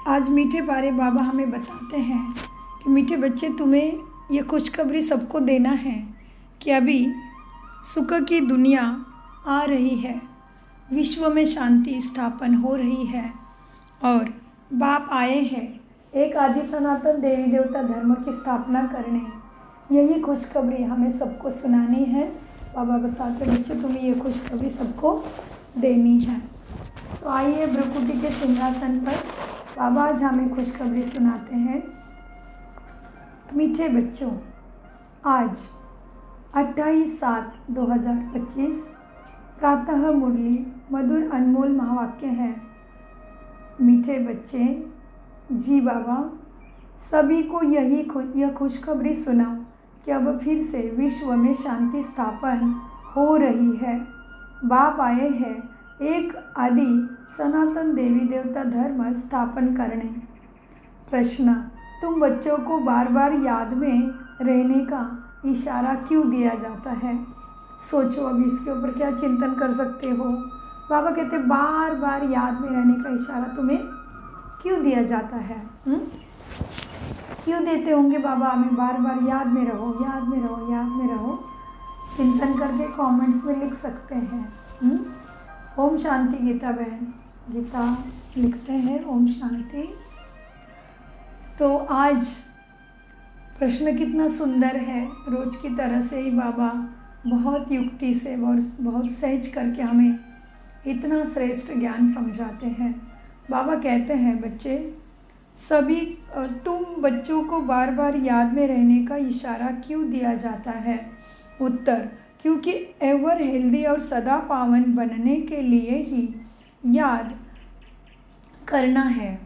आज मीठे प्यारे बाबा हमें बताते हैं कि मीठे बच्चे, तुम्हें ये खुशखबरी सबको देना है कि अभी सुख की दुनिया आ रही है, विश्व में शांति स्थापन हो रही है और बाप आए हैं एक आदि सनातन देवी देवता धर्म की स्थापना करने। यही खुशखबरी हमें सबको सुनानी है। बाबा बताते बच्चे, तुम्हें ये खुशखबरी सबको देनी है। सो आइए भ्रुकुटी के सिंहासन पर बाबा आज हमें खुशखबरी सुनाते हैं। मीठे बच्चों, आज 28/7/2025 प्रातः मुरली मधुर अनमोल महावाक्य है। मीठे बच्चे, जी बाबा सभी को यह खुशखबरी सुनाओ कि अब फिर से विश्व में शांति स्थापन हो रही है। बाप आए हैं एक आदि सनातन देवी देवता धर्म स्थापन करने। प्रश्न, तुम बच्चों को बार बार याद में रहने का इशारा क्यों दिया जाता है? सोचो, अभी इसके ऊपर क्या चिंतन कर सकते हो। बाबा कहते बार बार याद में रहने का इशारा तुम्हें क्यों दिया जाता है? क्यों देते होंगे बाबा हमें बार बार याद में रहो, याद में रहो, याद में रहो? चिंतन करके कमेंट्स में लिख सकते हैं। ओम शांति गीता बहन, गीता लिखते हैं ओम शांति। तो आज प्रश्न कितना सुंदर है। रोज की तरह से ही बाबा बहुत युक्ति से और बहुत सहज करके हमें इतना श्रेष्ठ ज्ञान समझाते हैं। बाबा कहते हैं बच्चे, सभी तुम बच्चों को बार बार याद में रहने का इशारा क्यों दिया जाता है? उत्तर, क्योंकि एवर हेल्दी और सदा पावन बनने के लिए ही याद करना है।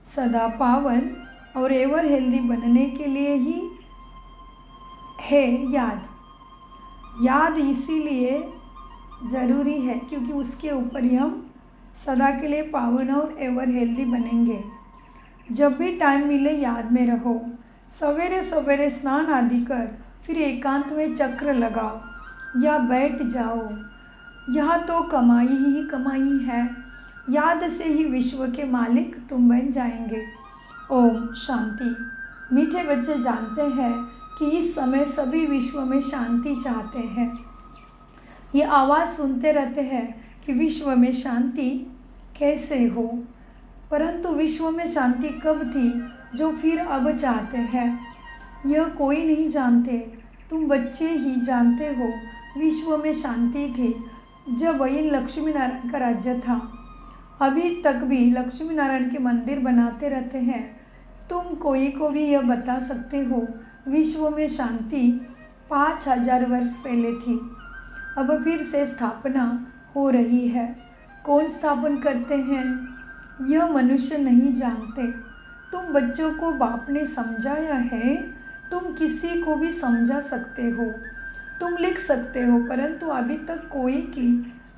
सदा पावन और एवर हेल्दी बनने के लिए ही है याद इसीलिए ज़रूरी है क्योंकि उसके ऊपर ही हम सदा के लिए पावन और एवर हेल्दी बनेंगे। जब भी टाइम मिले याद में रहो। सवेरे सवेरे स्नान आदि कर फिर एकांत में चक्र लगाओ या बैठ जाओ। यह तो कमाई ही कमाई है। याद से ही विश्व के मालिक तुम बन जाएंगे। ओम शांति। मीठे बच्चे जानते हैं कि इस समय सभी विश्व में शांति चाहते हैं। ये आवाज़ सुनते रहते हैं कि विश्व में शांति कैसे हो, परंतु विश्व में शांति कब थी जो फिर अब चाहते हैं? यह कोई नहीं जानते, तुम बच्चे ही जानते हो। विश्व में शांति थी जब वही लक्ष्मी नारायण का राज्य था। अभी तक भी लक्ष्मी नारायण के मंदिर बनाते रहते हैं। तुम कोई को भी यह बता सकते हो विश्व में शांति 5000 वर्ष पहले थी। अब फिर से स्थापना हो रही है। कौन स्थापन करते हैं यह मनुष्य नहीं जानते। तुम बच्चों को बाप ने समझाया है। तुम किसी को भी समझा सकते हो, तुम लिख सकते हो, परंतु अभी तक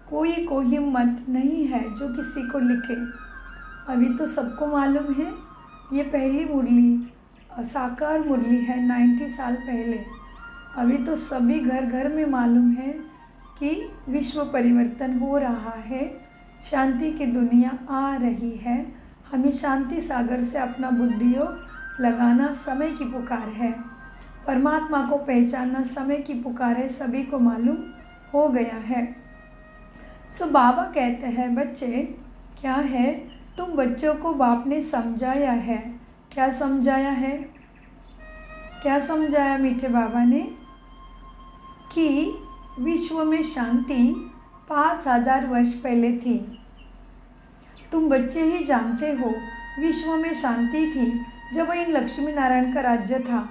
कोई को हिम्मत नहीं है जो किसी को लिखे। अभी तो सबको मालूम है ये पहली मुरली साकार मुरली है 90 साल पहले। अभी तो सभी घर घर में मालूम है कि विश्व परिवर्तन हो रहा है, शांति की दुनिया आ रही है। हमें शांति सागर से अपना बुद्धियोग लगाना समय की पुकार है। परमात्मा को पहचानना समय की पुकार है, सभी को मालूम हो गया है। सो बाबा कहते हैं बच्चे, क्या है? तुम बच्चों को बाप ने समझाया है। क्या समझाया है? क्या समझाया मीठे बाबा ने? कि विश्व में शांति 5000 वर्ष पहले थी। तुम बच्चे ही जानते हो विश्व में शांति थी जब इन लक्ष्मी नारायण का राज्य था।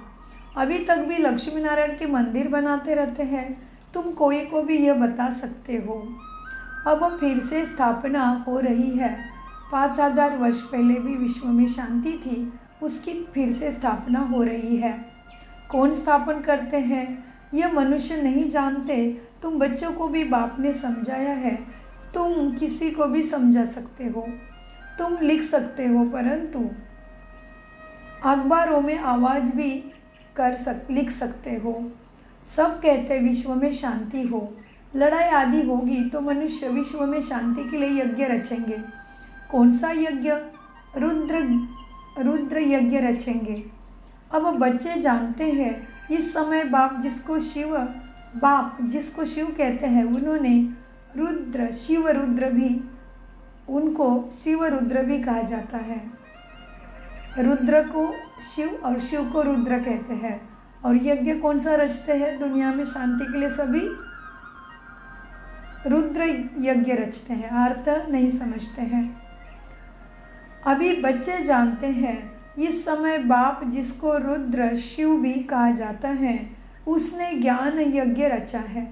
अभी तक भी लक्ष्मी नारायण के मंदिर बनाते रहते हैं। तुम कोई को भी यह बता सकते हो। अब फिर से स्थापना हो रही है। 5000 वर्ष पहले भी विश्व में शांति थी, उसकी फिर से स्थापना हो रही है। कौन स्थापन करते हैं यह मनुष्य नहीं जानते। तुम बच्चों को भी बाप ने समझाया है। तुम किसी को भी समझा सकते हो, तुम लिख सकते हो, परंतु अखबारों में आवाज़ भी लिख सकते हो। सब कहते विश्व में शांति हो, लड़ाई आदि होगी तो मनुष्य विश्व में शांति के लिए यज्ञ रचेंगे। कौन सा यज्ञ? रुद्र रुद्र यज्ञ रचेंगे। अब बच्चे जानते हैं इस समय बाप जिसको शिव कहते हैं, उन्होंने शिव रुद्र भी कहा जाता है। रुद्र को शिव और शिव को रुद्र कहते हैं। और यज्ञ कौन सा रचते हैं दुनिया में शांति के लिए? सभी रुद्र यज्ञ रचते हैं, अर्थ नहीं समझते हैं। अभी बच्चे जानते हैं इस समय बाप जिसको रुद्र शिव भी कहा जाता है, उसने ज्ञान यज्ञ रचा है।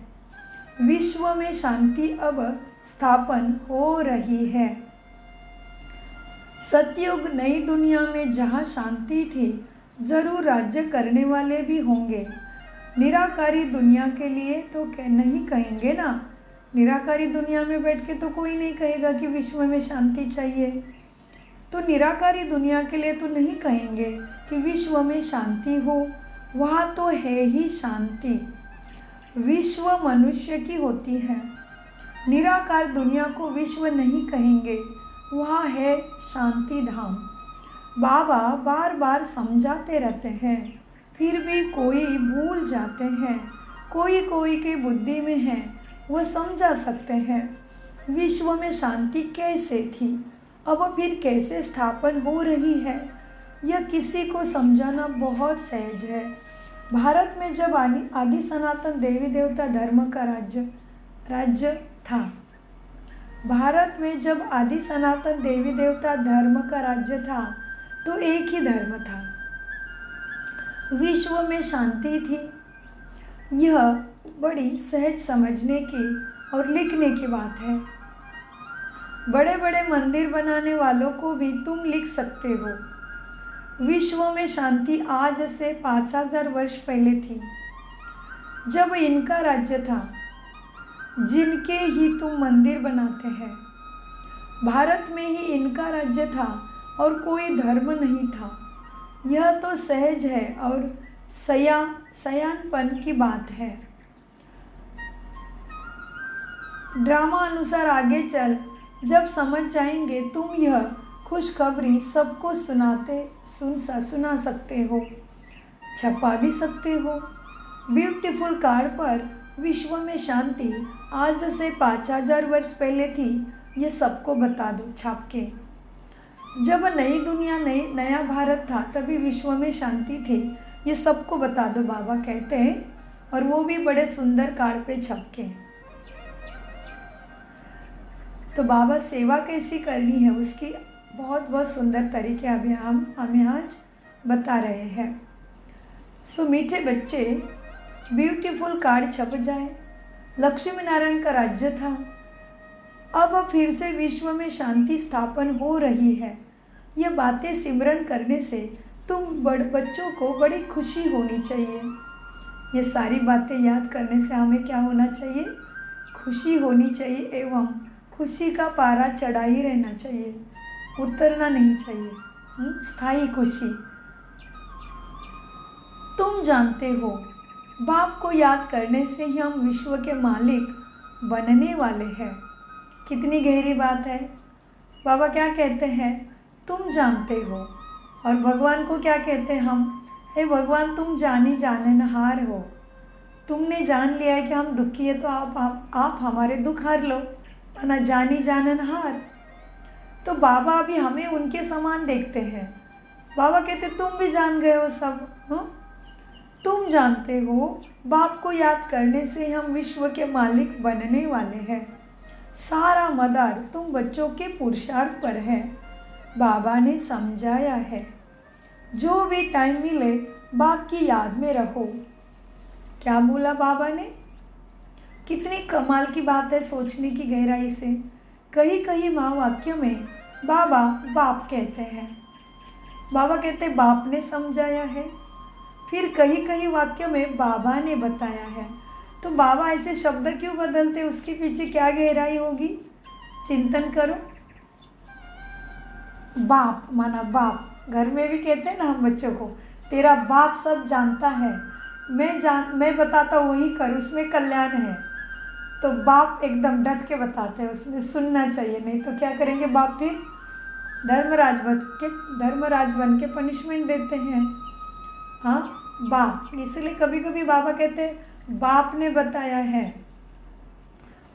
विश्व में शांति अब स्थापन हो रही है। सतयुग नई दुनिया में जहाँ शांति थी, जरूर राज्य करने वाले भी होंगे। निराकारी दुनिया के लिए तो नहीं कहेंगे ना। निराकारी दुनिया में बैठ के तो कोई नहीं कहेगा कि विश्व में शांति चाहिए। तो निराकारी दुनिया के लिए तो नहीं कहेंगे कि विश्व में शांति हो। वहाँ तो है ही शांति। विश्व मनुष्य की होती है। निराकार दुनिया को विश्व नहीं कहेंगे, वहाँ है शांति धाम। बाबा बार बार समझाते रहते हैं, फिर भी कोई भूल जाते हैं। कोई कोई की बुद्धि में है, वह समझा सकते हैं विश्व में शांति कैसे थी, अब फिर कैसे स्थापन हो रही है। यह किसी को समझाना बहुत सहज है। भारत में जब आदि सनातन देवी देवता धर्म का राज्य था, भारत में जब आदि सनातन देवी देवता धर्म का राज्य था, तो एक ही धर्म था, विश्व में शांति थी। यह बड़ी सहज समझने की और लिखने की बात है। बड़े बड़े मंदिर बनाने वालों को भी तुम लिख सकते हो। विश्व में शांति आज से 5,000 वर्ष पहले थी, जब इनका राज्य था, जिनके ही तुम मंदिर बनाते हैं। भारत में ही इनका राज्य था और कोई धर्म नहीं था। यह तो सहज है और सयानपन की बात है। ड्रामा अनुसार आगे चल जब समझ जाएंगे तुम, यह खुशखबरी सबको सुना सकते हो, छपा भी सकते हो। ब्यूटीफुल कार्ड पर विश्व में शांति आज से 5,000 वर्ष पहले थी, ये सबको बता दो छाप के। जब नई दुनिया नया भारत था, तभी विश्व में शांति थी, ये सबको बता दो, बाबा कहते हैं। और वो भी बड़े सुंदर कार्ड पे छप के। तो बाबा सेवा कैसी करनी है उसकी बहुत बहुत सुंदर तरीके अभी हमें आज बता रहे हैं। सो मीठे बच्चे, ब्यूटीफुल कार्ड छप जाए। लक्ष्मी नारायण का राज्य था, अब फिर से विश्व में शांति स्थापन हो रही है। ये बातें सिमरन करने से तुम बच्चों को बड़ी खुशी होनी चाहिए। ये सारी बातें याद करने से हमें क्या होना चाहिए? खुशी होनी चाहिए, एवं खुशी का पारा चढ़ा ही रहना चाहिए, उतरना नहीं चाहिए। स्थायी खुशी। तुम जानते हो, बाप को याद करने से ही हम विश्व के मालिक बनने वाले हैं। कितनी गहरी बात है। बाबा क्या कहते हैं? तुम जानते हो। और भगवान को क्या कहते हैं हम? हे भगवान, तुम जानी जाननहार हो। तुमने जान लिया है कि हम दुखी है, तो आप हमारे दुख हर लो, ना जानी जाननहार। तो बाबा अभी हमें उनके समान देखते हैं। बाबा कहते तुम भी जान गए हो सब। तुम जानते हो, बाप को याद करने से हम विश्व के मालिक बनने वाले हैं। सारा मदार तुम बच्चों के पुरुषार्थ पर है। बाबा ने समझाया है, जो भी टाइम मिले बाप की याद में रहो। क्या बोला बाबा ने? कितनी कमाल की बात है सोचने की गहराई से। कहीं कहीं महावाक्य में बाबा बाप कहते हैं। बाबा कहते बाप ने समझाया है। फिर कहीं कहीं वाक्य में बाबा ने बताया है। तो बाबा ऐसे शब्द क्यों बदलते? उसके पीछे क्या गहराई होगी? चिंतन करो। बाप माना बाप। घर में भी कहते हैं ना हम बच्चों को, तेरा बाप सब जानता है, मैं बताता वही कर, उसमें कल्याण है। तो बाप एकदम डट के बताते हैं, उसमें सुनना चाहिए, नहीं तो क्या करेंगे बाप? फिर धर्मराज बन के पनिशमेंट देते हैं। हाँ, बाप, इसलिए कभी कभी बाबा कहते हैं बाप ने बताया है।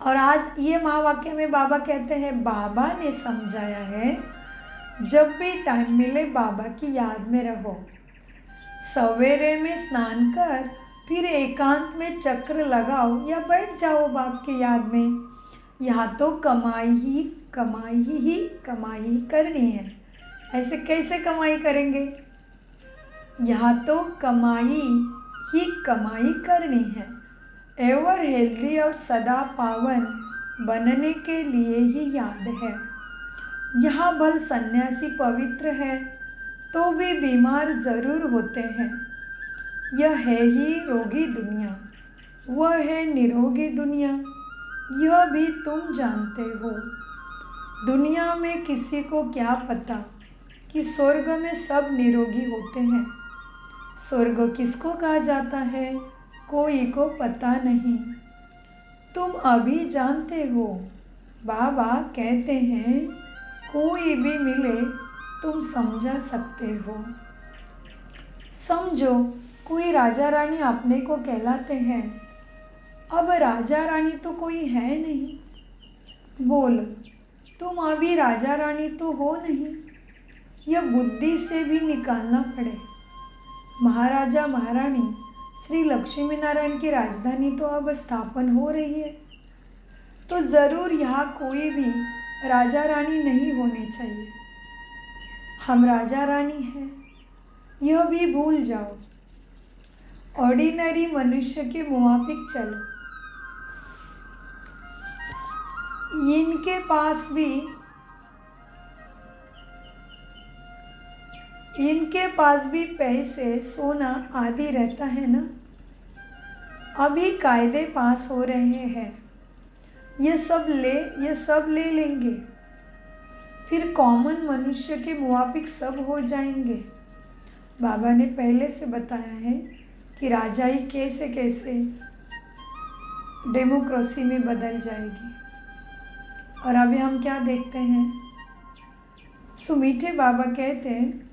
और आज ये महावाक्य में बाबा कहते हैं बाबा ने समझाया है। जब भी टाइम मिले बाबा की याद में रहो। सवेरे में स्नान कर फिर एकांत में चक्र लगाओ या बैठ जाओ बाप की याद में। यहाँ तो कमाई ही करनी है। ऐसे कैसे कमाई करेंगे? यहाँ तो कमाई करनी है। एवर हेल्दी और सदा पावन बनने के लिए ही याद है। यहाँ भल सन्यासी पवित्र है तो भी बीमार ज़रूर होते हैं। यह है ही रोगी दुनिया, वह है निरोगी दुनिया, यह भी तुम जानते हो। दुनिया में किसी को क्या पता कि स्वर्ग में सब निरोगी होते हैं। स्वर्ग किसको कहा जाता है कोई को पता नहीं। तुम अभी जानते हो। बाबा कहते हैं कोई भी मिले तुम समझा सकते हो। समझो कोई राजा रानी अपने को कहलाते हैं। अब राजा रानी तो कोई है नहीं। बोल, तुम अभी राजा रानी तो हो नहीं। यह बुद्धि से भी निकालना पड़े। महाराजा महारानी श्री लक्ष्मी नारायण की राजधानी तो अब स्थापन हो रही है, तो ज़रूर यहाँ कोई भी राजा रानी नहीं होने चाहिए। हम राजा रानी हैं, यह भी भूल जाओ। ऑर्डिनरी मनुष्य के मुवाफिक चलो। इनके पास भी पैसे सोना आदि रहता है ना। अभी कायदे पास हो रहे हैं, ये सब ले लेंगे। फिर कॉमन मनुष्य के मुवाफिक सब हो जाएंगे। बाबा ने पहले से बताया है कि राजाई कैसे कैसे डेमोक्रेसी में बदल जाएगी। और अभी हम क्या देखते हैं? सुमीठे बाबा कहते हैं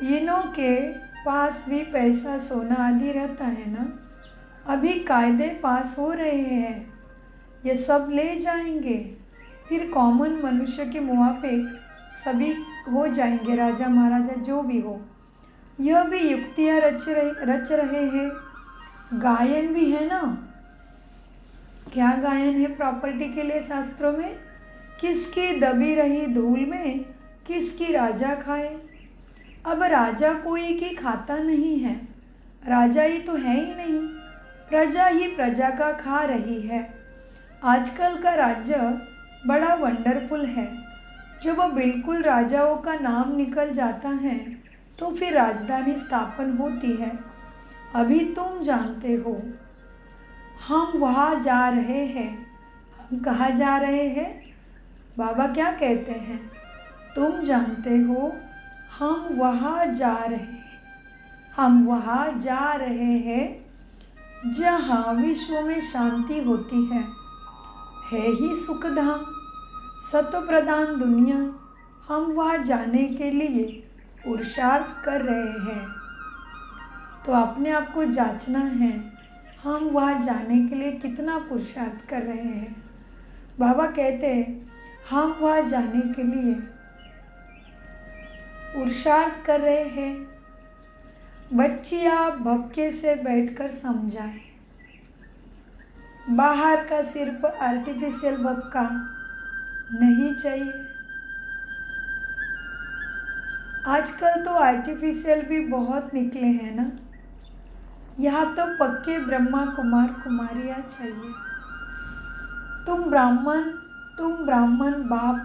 इनों के पास भी पैसा सोना आदि रहता है ना। अभी कायदे पास हो रहे हैं, ये सब ले जाएंगे। फिर कॉमन मनुष्य के मुवाफिक सभी हो जाएंगे, राजा महाराजा जो भी हो। यह भी युक्तियाँ रच रहे हैं। गायन भी है ना। क्या गायन है प्रॉपर्टी के लिए शास्त्रों में? किसकी दबी रही धूल में किसकी राजा खाए। अब राजा कोई की खाता नहीं है, राजा ही तो है ही नहीं, प्रजा ही प्रजा का खा रही है। आजकल का राज्य बड़ा वंडरफुल है। जब बिल्कुल राजाओं का नाम निकल जाता है तो फिर राजधानी स्थापन होती है। अभी तुम जानते हो। हम वहाँ जा रहे हैं। हम कहाँ जा रहे हैं? बाबा क्या कहते हैं? तुम जानते हो। हम वहाँ जा रहे हैं जहाँ विश्व में शांति होती है ही सुखधाम, सत्व प्रधान दुनिया। हम वहाँ जाने के लिए पुरुषार्थ कर रहे हैं। तो अपने आप को जांचना है, हम वहाँ जाने के लिए कितना पुरुषार्थ कर रहे हैं। बाबा कहते हैं हम वहाँ जाने के लिए पुरुषार्थ कर रहे हैं। बच्चियाँ भपके से बैठकर समझाए। बाहर का सिर्फ आर्टिफिशियल भपका नहीं चाहिए। आजकल तो आर्टिफिशियल भी बहुत निकले हैं ना। यहाँ तो पक्के ब्रह्मा कुमार कुमारियाँ चाहिए। तुम ब्राह्मण बाप।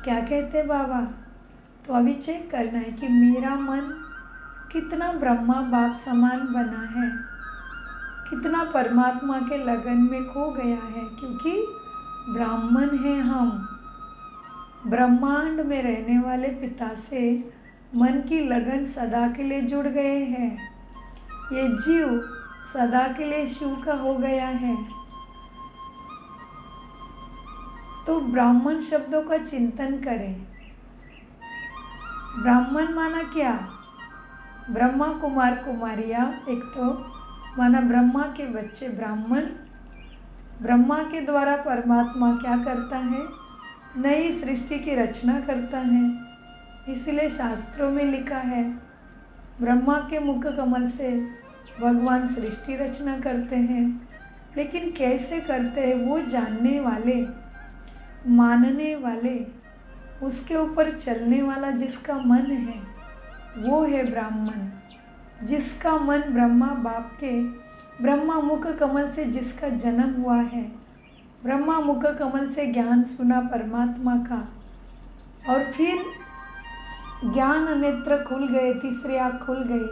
क्या कहते बाबा? तो अभी चेक करना है कि मेरा मन कितना ब्रह्मा बाप समान बना है, कितना परमात्मा के लगन में खो गया है। क्योंकि ब्राह्मण हैं हम, ब्रह्मांड में रहने वाले पिता से मन की लगन सदा के लिए जुड़ गए हैं। ये जीव सदा के लिए शिव का हो गया है। तो ब्राह्मण शब्दों का चिंतन करें। ब्राह्मण माना क्या? ब्रह्मा कुमार कुमारियाँ, एक तो माना ब्रह्मा के बच्चे ब्राह्मण। ब्रह्मा के द्वारा परमात्मा क्या करता है? नई सृष्टि की रचना करता है। इसलिए शास्त्रों में लिखा है ब्रह्मा के मुख कमल से भगवान सृष्टि रचना करते हैं। लेकिन कैसे करते हैं वो जानने वाले, मानने वाले, उसके ऊपर चलने वाला जिसका मन है वो है ब्राह्मण। जिसका मन ब्रह्मा बाप के, ब्रह्मा मुख कमल से जिसका जन्म हुआ है, ब्रह्मा मुख कमल से ज्ञान सुना परमात्मा का, और फिर ज्ञान नेत्र खुल गए, तीसरी आँख खुल गई,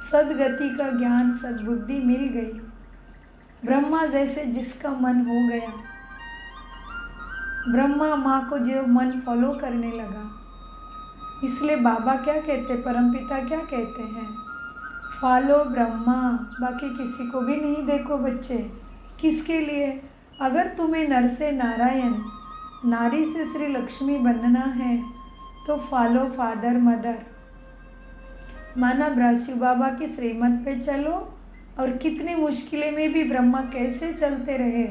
सदगति का ज्ञान, सद्बुद्धि मिल गई। ब्रह्मा जैसे जिसका मन हो गया, ब्रह्मा माँ को जो मन फॉलो करने लगा। इसलिए बाबा क्या कहते, परमपिता क्या कहते हैं? फॉलो ब्रह्मा, बाकी किसी को भी नहीं देखो बच्चे। किसके लिए? अगर तुम्हें नर से नारायण, नारी से श्री लक्ष्मी बनना है तो फॉलो फादर मदर, माना ब्रह्मा बाबा की श्रीमत पे चलो। और कितनी मुश्किलें में भी ब्रह्मा कैसे चलते रहे,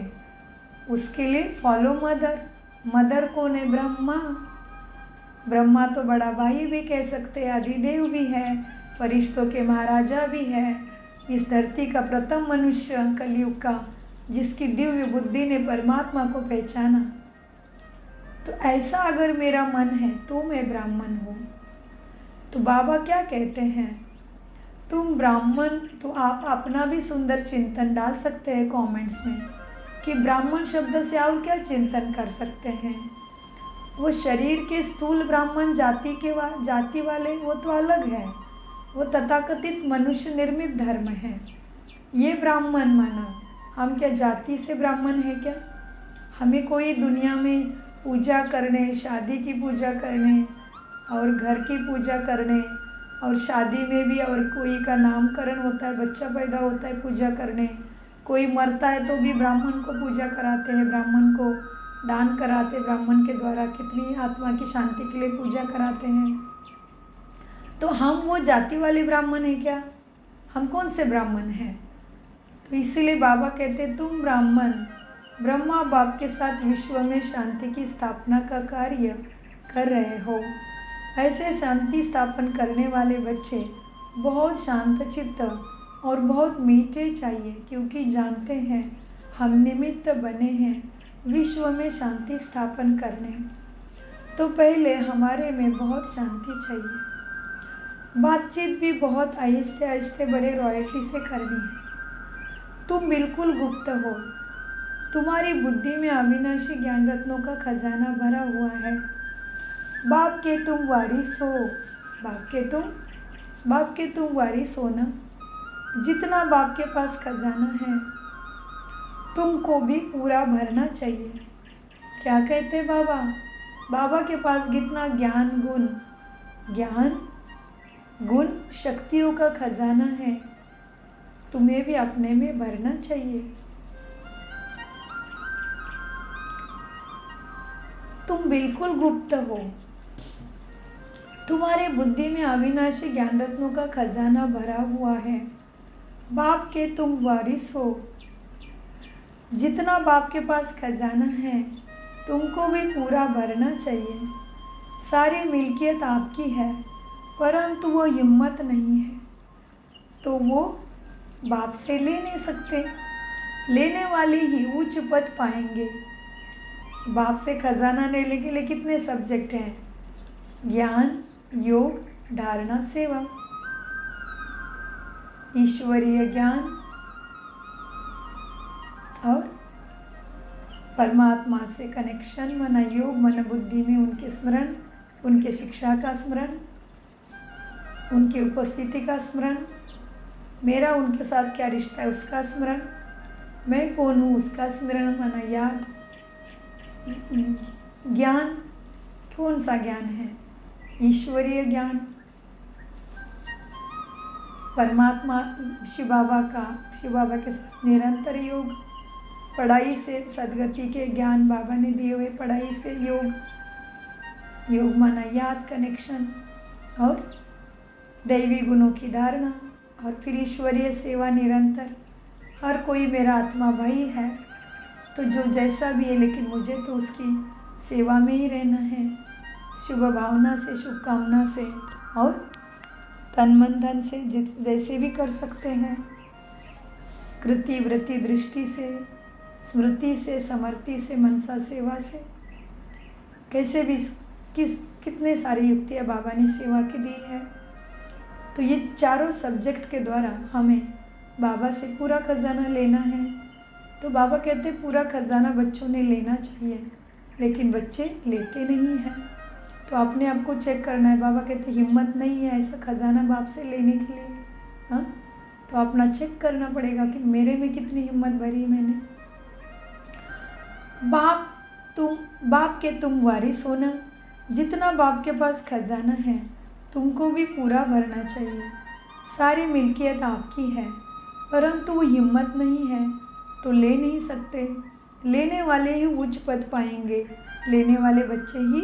उसके लिए फॉलो मदर। मदर कौन है? ब्रह्मा। ब्रह्मा तो बड़ा भाई भी कह सकते हैं, आदिदेव भी है, फरिश्तों के महाराजा भी है, इस धरती का प्रथम मनुष्य कलयुग का, जिसकी दिव्य बुद्धि ने परमात्मा को पहचाना। तो ऐसा अगर मेरा मन है तो मैं ब्राह्मण हूँ। तो बाबा क्या कहते हैं, तुम ब्राह्मण, तो आप अपना भी सुंदर चिंतन डाल सकते हैं कमेंट्स में कि ब्राह्मण शब्द से आप क्या चिंतन कर सकते हैं। वो शरीर के स्थूल ब्राह्मण जाति वाले वो तो अलग है, वो तथाकथित मनुष्य निर्मित धर्म है। ये ब्राह्मण माना, हम क्या जाति से ब्राह्मण है क्या? हमें कोई दुनिया में पूजा करने, शादी की पूजा करने और घर की पूजा करने, और शादी में भी और कोई का नामकरण होता है, बच्चा पैदा होता है, पूजा करने, कोई मरता है तो भी ब्राह्मण को पूजा कराते हैं, ब्राह्मण को दान कराते, ब्राह्मण के द्वारा कितनी आत्मा की शांति के लिए पूजा कराते हैं। तो हम वो जाति वाले ब्राह्मण हैं क्या? हम कौन से ब्राह्मण हैं? तो इसीलिए बाबा कहते तुम ब्राह्मण ब्रह्मा बाप के साथ विश्व में शांति की स्थापना का कार्य कर रहे हो। ऐसे शांति स्थापन करने वाले बच्चे बहुत शांत चित्त और बहुत मीठे चाहिए, क्योंकि जानते हैं हम निमित्त बने हैं विश्व में शांति स्थापन करने। तो पहले हमारे में बहुत शांति चाहिए। बातचीत भी बहुत आहिस्ते आहिस्ते बड़े रॉयल्टी से करनी है। तुम बिल्कुल गुप्त हो, तुम्हारी बुद्धि में अविनाशी ज्ञान रत्नों का खजाना भरा हुआ है। बाप के तुम वारिस हो, बाप के तुम वारिस हो ना। जितना बाप के पास खजाना है तुमको भी पूरा भरना चाहिए। क्या कहते बाबा? बाबा के पास कितना ज्ञान गुण शक्तियों का खजाना है, तुम्हें भी अपने में भरना चाहिए। तुम बिल्कुल गुप्त हो, तुम्हारे बुद्धि में अविनाशी ज्ञान रत्नों का खजाना भरा हुआ है। बाप के तुम वारिस हो, जितना बाप के पास खजाना है तुमको भी पूरा भरना चाहिए। सारी मिल्कियत आपकी है, परंतु वो हिम्मत नहीं है तो वो बाप से ले नहीं सकते। लेने वाले ही उच्च पद पाएंगे। बाप से खजाना लेने के लिए कितने सब्जेक्ट हैं? ज्ञान, योग, धारणा, सेवा। ईश्वरीय ज्ञान और परमात्मा से कनेक्शन, मन योग, मन बुद्धि में उनके स्मरण, उनके शिक्षा का स्मरण, उनकी उपस्थिति का स्मरण, मेरा उनके साथ क्या रिश्ता है उसका स्मरण, मैं कौन हूँ उसका स्मरण, मन याद। ज्ञान कौन सा ज्ञान है? ईश्वरीय ज्ञान, परमात्मा शिव बाबा के साथ निरंतर योग, पढ़ाई से सदगति के ज्ञान बाबा ने दिए हुए, पढ़ाई से योग, योग माना याद, कनेक्शन और दैवी गुणों की धारणा, और फिर ईश्वरीय सेवा निरंतर। हर कोई मेरा आत्मा भाई है, तो जो जैसा भी है, लेकिन मुझे तो उसकी सेवा में ही रहना है, शुभ भावना से, शुभकामना से और तन मन धन से, जैसे भी कर सकते हैं, कृति वृत्ति दृष्टि से, स्मृति से, समर्ति से, मनसा सेवा से, कैसे भी कितने सारी युक्तियाँ बाबा ने सेवा की दी है। तो ये चारों सब्जेक्ट के द्वारा हमें बाबा से पूरा खजाना लेना है। तो बाबा कहते हैं पूरा खजाना बच्चों ने लेना चाहिए, लेकिन बच्चे लेते नहीं हैं। तो अपने आप को चेक करना है। बाबा कहते हिम्मत नहीं है ऐसा खजाना बाप से लेने के लिए। हाँ, तो अपना चेक करना पड़ेगा कि मेरे में कितनी हिम्मत भरी मैंने। बाप के तुम वारिस होना, जितना बाप के पास खजाना है तुमको भी पूरा भरना चाहिए। सारी मिल्कियत आपकी है, परंतु वो हिम्मत नहीं है तो ले नहीं सकते। लेने वाले ही उच्च पद पाएंगे, लेने वाले बच्चे ही,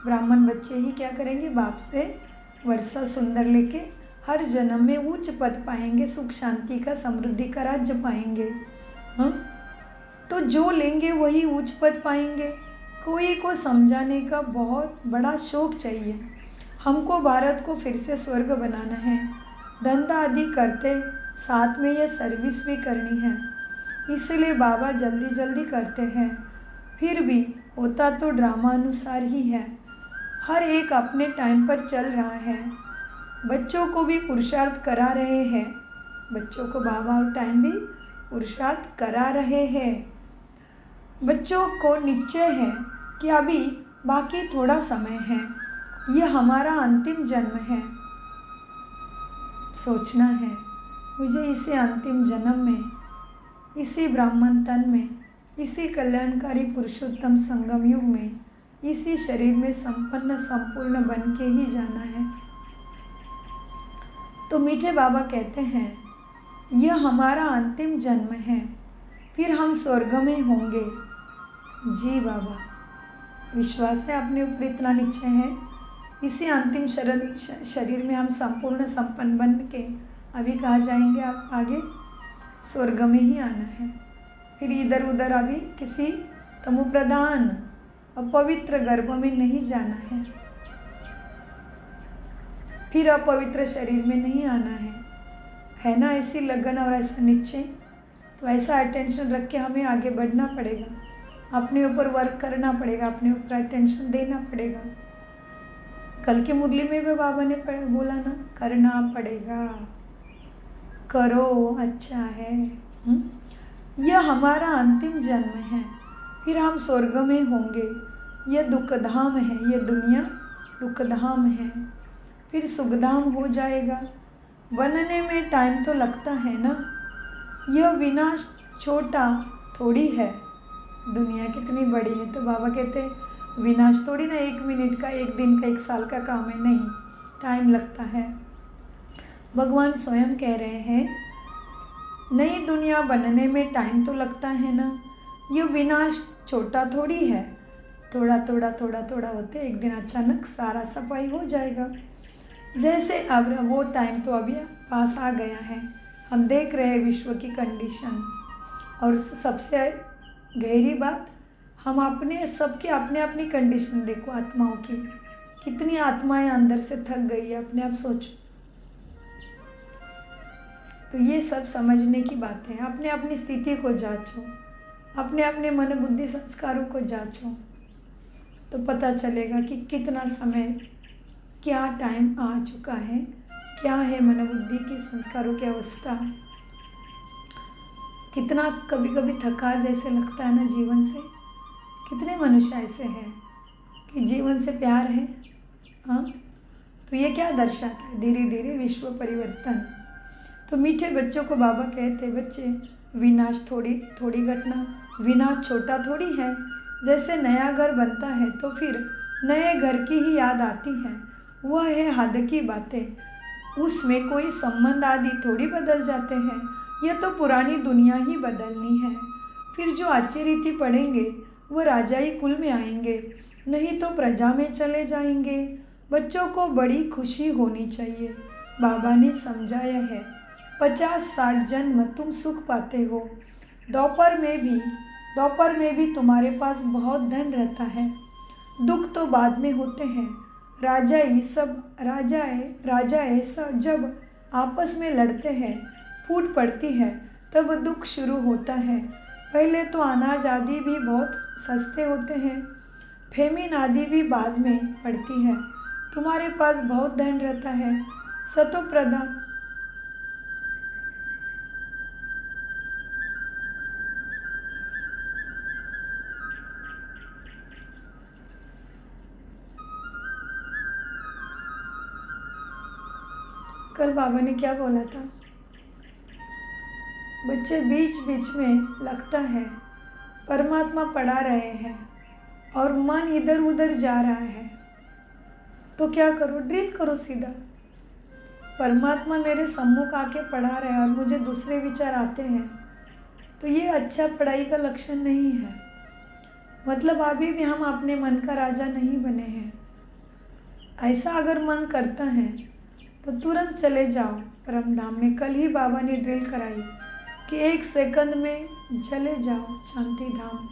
ब्राह्मण बच्चे ही क्या करेंगे, बाप से वर्षा सुंदर लेके हर जन्म में उच्च पद पाएंगे, सुख शांति का, समृद्धि का राज्य पाएंगे। हाँ, तो जो लेंगे वही उच्च पद पाएंगे। कोई को समझाने का बहुत बड़ा शौक चाहिए। हमको भारत को फिर से स्वर्ग बनाना है, धंधा आदि करते साथ में ये सर्विस भी करनी है, इसलिए बाबा जल्दी जल्दी करते हैं। फिर भी होता तो ड्रामा अनुसार ही है, हर एक अपने टाइम पर चल रहा है। बच्चों को भी पुरुषार्थ करा रहे हैं, बच्चों को बाबा और टाइम भी पुरुषार्थ करा रहे हैं। बच्चों को निश्चय है कि अभी बाकी थोड़ा समय है, ये हमारा अंतिम जन्म है। सोचना है मुझे इसी अंतिम जन्म में, इसी ब्राह्मण तन में, इसी कल्याणकारी पुरुषोत्तम संगम युग में, इसी शरीर में संपूर्ण बन के ही जाना है। तो मीठे बाबा कहते हैं यह हमारा अंतिम जन्म है, फिर हम स्वर्ग में होंगे। जी बाबा, विश्वास है अपने ऊपर, इतना निश्चय है। इसी अंतिम शरीर में हम संपूर्ण संपन्न बन के अभी कहाँ जाएंगे, आप आगे स्वर्ग में ही आना है। फिर इधर उधर अभी किसी तमो प्रधान अपवित्र गर्भ में नहीं जाना है, फिर अपवित्र शरीर में नहीं आना है ना। ऐसी लगन और ऐसा निश्चय, तो ऐसा अटेंशन रख के हमें आगे बढ़ना पड़ेगा, अपने ऊपर वर्क करना पड़ेगा, अपने ऊपर अटेंशन देना पड़ेगा। कल की मुरली में भी बाबा ने बोला ना, करना पड़ेगा, करो, अच्छा है। यह हमारा अंतिम जन्म है, फिर हम स्वर्ग में होंगे। यह दुखधाम है, यह दुनिया दुखधाम है, फिर सुखधाम हो जाएगा। बनने में टाइम तो लगता है ना, यह विनाश छोटा थोड़ी है, दुनिया कितनी बड़ी है। तो बाबा कहते हैं विनाश थोड़ी ना, 1 मिनट का, 1 दिन का, 1 साल का काम है, नहीं, टाइम लगता है। भगवान स्वयं कह रहे हैं नई दुनिया बनने में टाइम तो लगता है ना, ये विनाश छोटा थोड़ी है, थोड़ा थोड़ा थोड़ा थोड़ा होते एक दिन अचानक सारा सफाई हो जाएगा। जैसे अब वो टाइम तो अभी पास आ गया है, हम देख रहे हैं विश्व की कंडीशन। और सबसे गहरी बात, हम अपने सबके अपने अपनी कंडीशन देखो, आत्माओं की कितनी आत्माएं अंदर से थक गई है, अपने आप सोचो। तो ये सब समझने की बात है। अपने अपनी स्थिति को जांचो, अपने अपने मन बुद्धि संस्कारों को जांचो, तो पता चलेगा कि कितना समय, क्या टाइम आ चुका है, क्या है मन बुद्धि की संस्कारों की अवस्था। कितना कभी कभी थका जैसे लगता है ना जीवन से। कितने मनुष्य ऐसे हैं कि जीवन से प्यार है। हाँ, तो ये क्या दर्शाता है, धीरे धीरे विश्व परिवर्तन। तो मीठे बच्चों को बाबा कहते, बच्चे विनाश थोड़ी घटना, विनाश छोटा थोड़ी है। जैसे नया घर बनता है तो फिर नए घर की ही याद आती है, वह है हद की बातें, उसमें कोई संबंध आदि थोड़ी बदल जाते हैं। यह तो पुरानी दुनिया ही बदलनी है। फिर जो अच्छी रीति पढ़ेंगे वो राजाई कुल में आएंगे, नहीं तो प्रजा में चले जाएंगे। बच्चों को बड़ी खुशी होनी चाहिए। बाबा ने समझाया है, 50-60 जन्म तुम सुख पाते हो। दोपहर में भी तुम्हारे पास बहुत धन रहता है। दुख तो बाद में होते हैं। राजाएं सब जब आपस में लड़ते हैं, फूट पड़ती है, तब दुख शुरू होता है। पहले तो अनाज आदि भी बहुत सस्ते होते हैं, फेमिन आदि भी बाद में पड़ती है। तुम्हारे पास बहुत धन रहता है, सतो प्रधान कल बाबा ने क्या बोला था? बच्चे बीच बीच में लगता है परमात्मा पढ़ा रहे हैं और मन इधर उधर जा रहा है, तो क्या करो? ड्रिल करो सीधा। परमात्मा मेरे सम्मुख आके पढ़ा रहे हैं और मुझे दूसरे विचार आते हैं, तो ये अच्छा पढ़ाई का लक्षण नहीं है। मतलब अभी भी हम अपने मन का राजा नहीं बने हैं। ऐसा अगर मन करता है तो तुरंत चले जाओ परम धाम में। कल ही बाबा ने ड्रिल कराई कि 1 सेकंड में चले जाओ शांति धाम।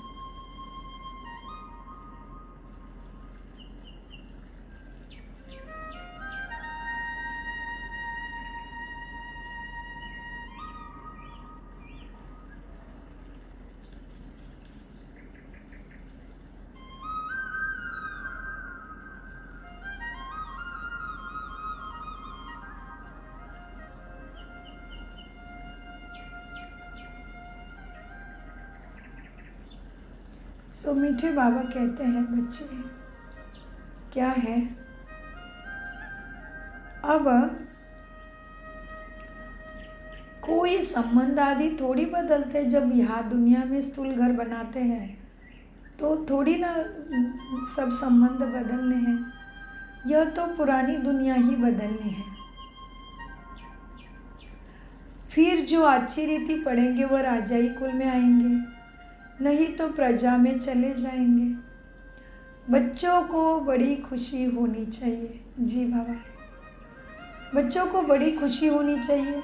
सो मीठे बाबा कहते हैं, बच्चे क्या है, अब कोई संबंध आदि थोड़ी बदलते। जब यहाँ दुनिया में स्थूल घर बनाते हैं तो थोड़ी ना सब संबंध बदलने हैं। यह तो पुरानी दुनिया ही बदलनी है। फिर जो अच्छी रीति पढ़ेंगे वो राजाई कुल में आएंगे, नहीं तो प्रजा में चले जाएंगे। बच्चों को बड़ी खुशी होनी चाहिए। जी बाबा, बच्चों को बड़ी खुशी होनी चाहिए।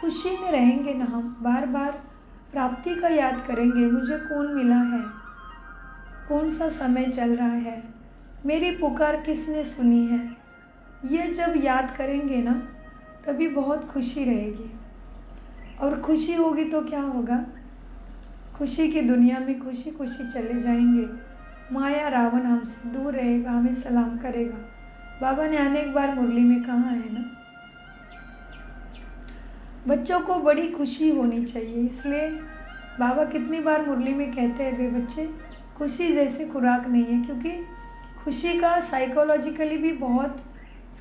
खुशी में रहेंगे ना हम, बार बार प्राप्ति का याद करेंगे। मुझे कौन मिला है, कौन सा समय चल रहा है, मेरी पुकार किसने सुनी है, ये जब याद करेंगे ना तभी बहुत खुशी रहेगी। और खुशी होगी तो क्या होगा? खुशी की दुनिया में खुशी खुशी चले जाएंगे। माया रावण हमसे दूर रहेगा, हमें सलाम करेगा। बाबा ने अनेक बार मुरली में कहा है ना, बच्चों को बड़ी खुशी होनी चाहिए। इसलिए बाबा कितनी बार मुरली में कहते हैं, बे बच्चे खुशी जैसे खुराक नहीं है। क्योंकि खुशी का साइकोलॉजिकली भी बहुत,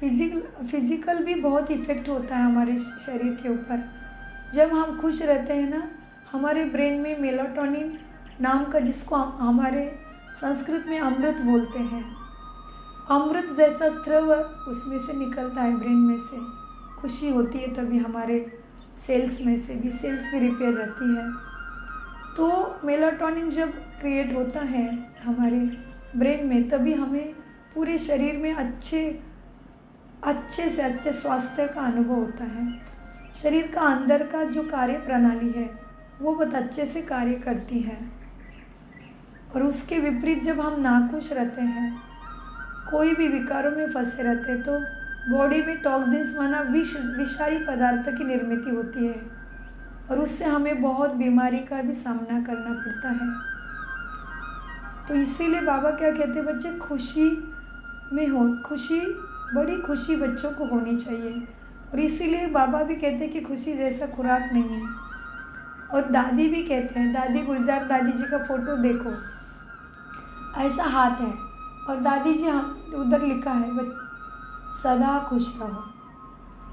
फिजिकल भी बहुत इफ़ेक्ट होता है हमारे शरीर के ऊपर। जब हम खुश रहते हैं ना, हमारे ब्रेन में मेलाटोनिन नाम का, जिसको हमारे संस्कृत में अमृत बोलते हैं, अमृत जैसा स्त्रव उसमें से निकलता है ब्रेन में से। खुशी होती है तभी हमारे सेल्स में से भी, सेल्स भी रिपेयर रहती है। तो मेलाटोनिन जब क्रिएट होता है हमारे ब्रेन में, तभी हमें पूरे शरीर में अच्छे से अच्छे स्वास्थ्य का अनुभव होता है। शरीर का अंदर का जो कार्य प्रणाली है वो बहुत अच्छे से कार्य करती है। और उसके विपरीत जब हम नाखुश रहते हैं, कोई भी विकारों में फंसे रहते हैं, तो बॉडी में टॉक्सिन्स माना विषारी पदार्थ की निर्मित होती है और उससे हमें बहुत बीमारी का भी सामना करना पड़ता है। तो इसीलिए बाबा क्या कहते हैं, बच्चे खुशी में हो, बड़ी खुशी बच्चों को होनी चाहिए। और इसीलिए बाबा भी कहते हैं कि खुशी जैसा खुराक नहीं है। और दादी भी कहते हैं, दादी गुलजार दादी जी का फ़ोटो देखो, ऐसा हाथ है और दादी जी हम उधर लिखा है सदा खुश रहो,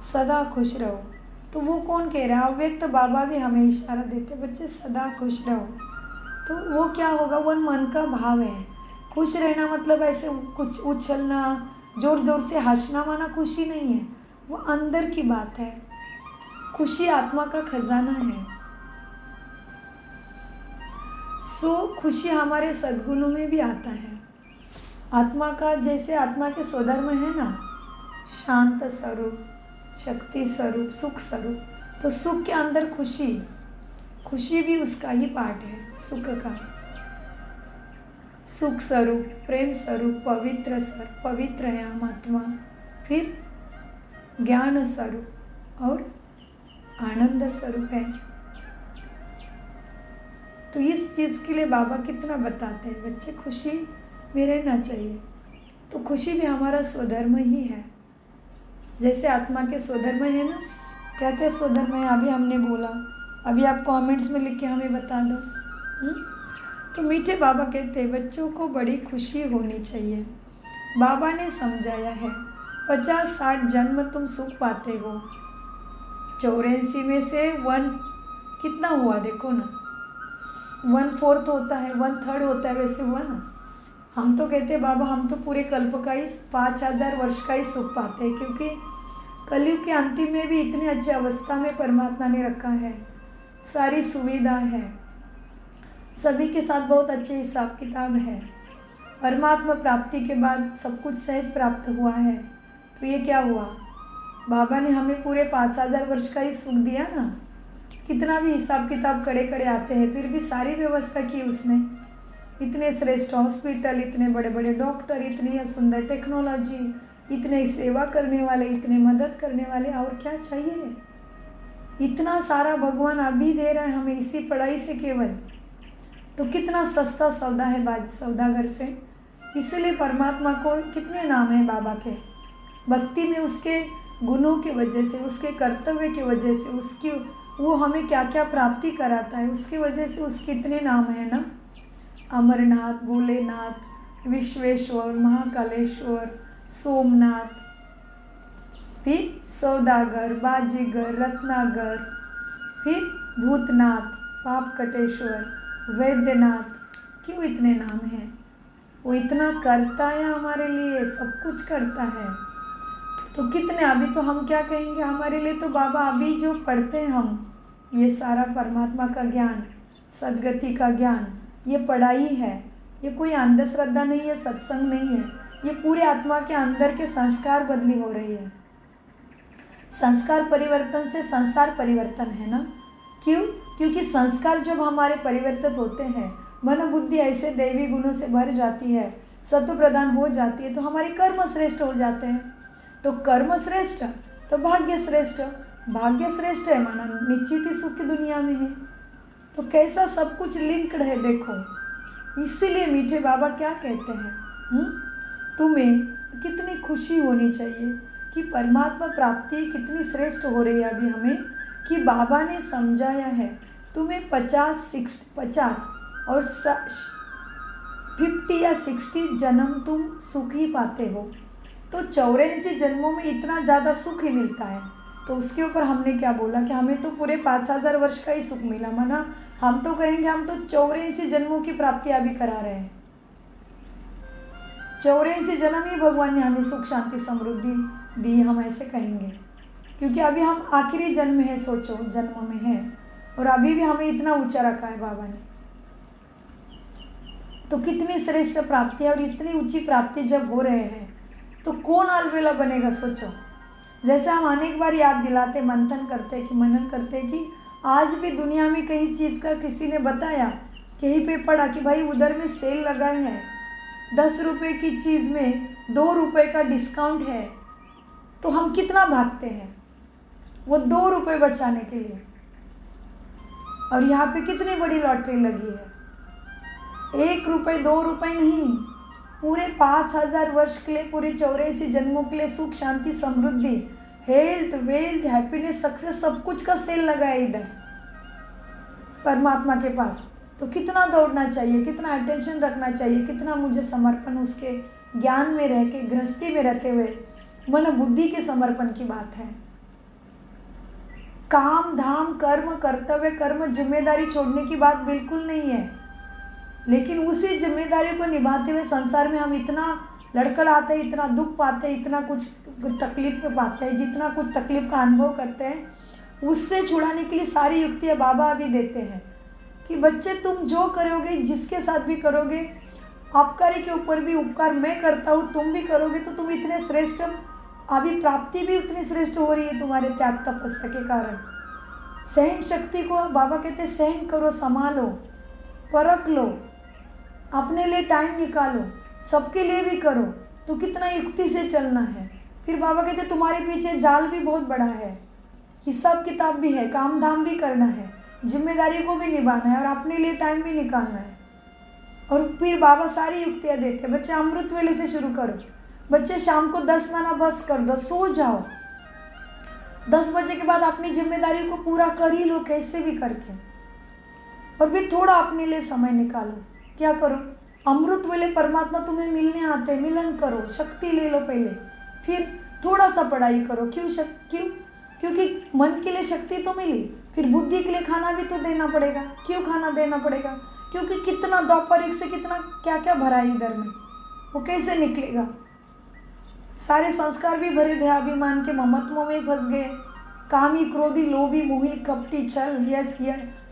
सदा खुश रहो। तो वो कौन कह रहा है? अव्यक्त बाबा भी हमें इशारा देते, बच्चे सदा खुश रहो। तो वो क्या होगा? वो मन का भाव है। खुश रहना मतलब ऐसे कुछ उछलना, ज़ोर ज़ोर से हंसना माना खुशी नहीं है, वो अंदर की बात है। खुशी आत्मा का खजाना है। सो खुशी हमारे सद्गुणों में भी आता है। आत्मा का जैसे आत्मा के स्वधर्म है ना, शांत स्वरूप, शक्ति स्वरूप, सुख स्वरूप, तो सुख के अंदर खुशी, खुशी भी उसका ही पार्ट है सुख का। सुख स्वरूप, प्रेम स्वरूप, पवित्र स्वरूप, पवित्र है हम आत्मा। फिर ज्ञान स्वरूप और आनंद स्वरूप है। तो इस चीज़ के लिए बाबा कितना बताते हैं, बच्चे खुशी में रहना चाहिए। तो खुशी भी हमारा स्वधर्म ही है, जैसे आत्मा के स्वधर्म है ना। क्या क्या स्वधर्म है अभी हमने बोला, अभी आप कमेंट्स में लिख के हमें बता दो। तो मीठे बाबा कहते हैं बच्चों को बड़ी खुशी होनी चाहिए। बाबा ने समझाया है 50-60 जन्म तुम सुख पाते हो, 84 में से 1 कितना हुआ देखो ना, 1/4 होता है, 1/3 होता है, वैसे हुआ ना। हम तो कहते हैं बाबा हम तो पूरे कल्प का ही 5000 वर्ष का ही सुख पाते हैं, क्योंकि कलयुग के अंतिम में भी इतने अच्छे अवस्था में परमात्मा ने रखा है, सारी सुविधा है, सभी के साथ बहुत अच्छे हिसाब किताब है। परमात्मा प्राप्ति के बाद सब कुछ सहज प्राप्त हुआ है। तो ये क्या हुआ, बाबा ने हमें पूरे 5000 वर्ष का ही सुख दिया ना। कितना भी हिसाब किताब कड़े कड़े आते हैं, फिर भी सारी व्यवस्था की उसने। इतने श्रेष्ठ हॉस्पिटल, इतने बड़े बड़े डॉक्टर, इतनी सुंदर टेक्नोलॉजी, इतने सेवा करने वाले, इतने मदद करने वाले, और क्या चाहिए। इतना सारा भगवान अभी दे रहा है हमें इसी पढ़ाई से केवल। तो कितना सस्ता सौदा है बाज सौदागर से। इसलिए परमात्मा को कितने नाम हैं बाबा के। भक्ति में उसके गुणों की वजह से, उसके कर्तव्य की वजह से, उसकी वो हमें क्या क्या प्राप्ति कराता है, उसकी वजह से उसके इतने नाम हैं ना। अमरनाथ, भोलेनाथ, विश्वेश्वर, महाकालेश्वर, सोमनाथ, फिर सौदागर, बाजीगर, रत्नागर, फिर भूतनाथ, पापकटेश्वर, वैद्यनाथ। क्यों इतने नाम हैं। वो इतना करता है हमारे लिए, सब कुछ करता है। तो कितने, अभी तो हम क्या कहेंगे हमारे लिए, तो बाबा अभी जो पढ़ते हैं हम, ये सारा परमात्मा का ज्ञान, सद्गति का ज्ञान, ये पढ़ाई है। ये कोई अंधश्रद्धा नहीं है, सत्संग नहीं है। ये पूरे आत्मा के अंदर के संस्कार बदली हो रही है। संस्कार परिवर्तन से संसार परिवर्तन है ना। क्यों, क्योंकि संस्कार जब हमारे परिवर्तित होते हैं, मन बुद्धि ऐसे दैवी गुणों से भर जाती है, सत्व प्रदान हो जाती है, तो हमारे कर्म श्रेष्ठ हो जाते हैं। तो कर्म श्रेष्ठ तो भाग्य श्रेष्ठ, भाग्य श्रेष्ठ है माना निश्चित ही सुख की दुनिया में है। तो कैसा सब कुछ लिंक्ड है देखो। इसीलिए मीठे बाबा क्या कहते हैं, तुम्हें कितनी खुशी होनी चाहिए कि परमात्मा प्राप्ति कितनी श्रेष्ठ हो रही है अभी हमें, कि बाबा ने समझाया है तुम्हें 50 और 50 या 60 जन्म तुम सुख ही पाते हो। तो 84 जन्मों में इतना ज़्यादा सुख ही मिलता है। तो उसके ऊपर हमने क्या बोला कि हमें तो पूरे 5000 वर्ष का ही सुख मिला, माना हम तो कहेंगे हम तो 84 जन्मों की प्राप्ति अभी करा रहे हैं। 84 जन्म ही भगवान ने हमें सुख शांति समृद्धि दी, हम ऐसे कहेंगे, क्योंकि अभी हम आखिरी जन्म है, सोचो जन्म में है, और अभी भी हमें इतना ऊंचा रखा है बाबा ने। तो कितनी श्रेष्ठ प्राप्ति है, और इतनी ऊंची प्राप्ति जब हो रहे हैं तो कौन अलबेला बनेगा सोचो। जैसे हम अनेक बार याद दिलाते, मंथन करते कि मनन करते कि आज भी दुनिया में कई चीज़ का किसी ने बताया, कहीं पे पढ़ा कि भाई उधर में सेल लगा है, 10 रुपये की चीज़ में 2 रुपये का डिस्काउंट है, तो हम कितना भागते हैं वो 2 रुपये बचाने के लिए। और यहाँ पे कितनी बड़ी लॉटरी लगी है, 1 रुपये 2 रुपये नहीं, पूरे 5000 वर्ष के लिए, पूरे 84 जन्मों के लिए सुख शांति समृद्धि, हेल्थ, वेल्थ, हैप्पीनेस, सक्सेस, सब कुछ का सेल लगा है इधर परमात्मा के पास। तो कितना दौड़ना चाहिए, कितना अटेंशन रखना चाहिए, कितना मुझे समर्पण उसके ज्ञान में रह के, गृहस्थी में रहते हुए मन बुद्धि के समर्पण की बात है। काम धाम कर्म कर्तव्य कर्म जिम्मेदारी छोड़ने की बात बिल्कुल नहीं है, लेकिन उसी जिम्मेदारी को निभाते हुए संसार में हम इतना लड़खड़ाते हैं, इतना दुख पाते हैं, इतना कुछ तकलीफ में पाते हैं, जितना कुछ तकलीफ का अनुभव करते हैं, उससे छुड़ाने के लिए सारी युक्तियाँ बाबा अभी देते हैं कि बच्चे तुम जो करोगे, जिसके साथ भी करोगे, आपकारी के ऊपर भी उपकार मैं करता हूँ, तुम भी करोगे तो तुम इतने श्रेष्ठ, अभी प्राप्ति भी उतनी श्रेष्ठ हो रही है तुम्हारे त्याग तपस्या के कारण। सहन शक्ति को बाबा कहते हैं सहन करो, संभालो, परख लो, अपने लिए टाइम निकालो, सबके लिए भी करो, तो कितना युक्ति से चलना है। फिर बाबा कहते हैं तुम्हारे पीछे जाल भी बहुत बड़ा है, हिसाब किताब भी है, काम धाम भी करना है, जिम्मेदारी को भी निभाना है और अपने लिए टाइम भी निकालना है। और फिर बाबा सारी युक्तियाँ देते हैं। बच्चे अमृत वेले से शुरू करो, बच्चे शाम को 10 माना बस कर दो, सो जाओ, 10 बजे के बाद अपनी जिम्मेदारी को पूरा कर ही लो कैसे भी करके, और फिर थोड़ा अपने लिए समय निकालो। क्या करो, अमृत वेले परमात्मा तुम्हें मिलने आते, मिलन करो, शक्ति ले लो पहले, फिर थोड़ा सा पढ़ाई करो। क्योंकि मन के लिए शक्ति तो मिली, फिर बुद्धि के लिए खाना भी तो देना पड़ेगा। क्यों खाना देना पड़ेगा? क्योंकि कितना द्वापरिक से कितना क्या क्या भरा है इधर में, वो कैसे निकलेगा। सारे संस्कार भी भरे थे, अभिमान के ममत्व में फंस गए, कामी, क्रोधी, लोभी, मोही, कपटी, छल, यश,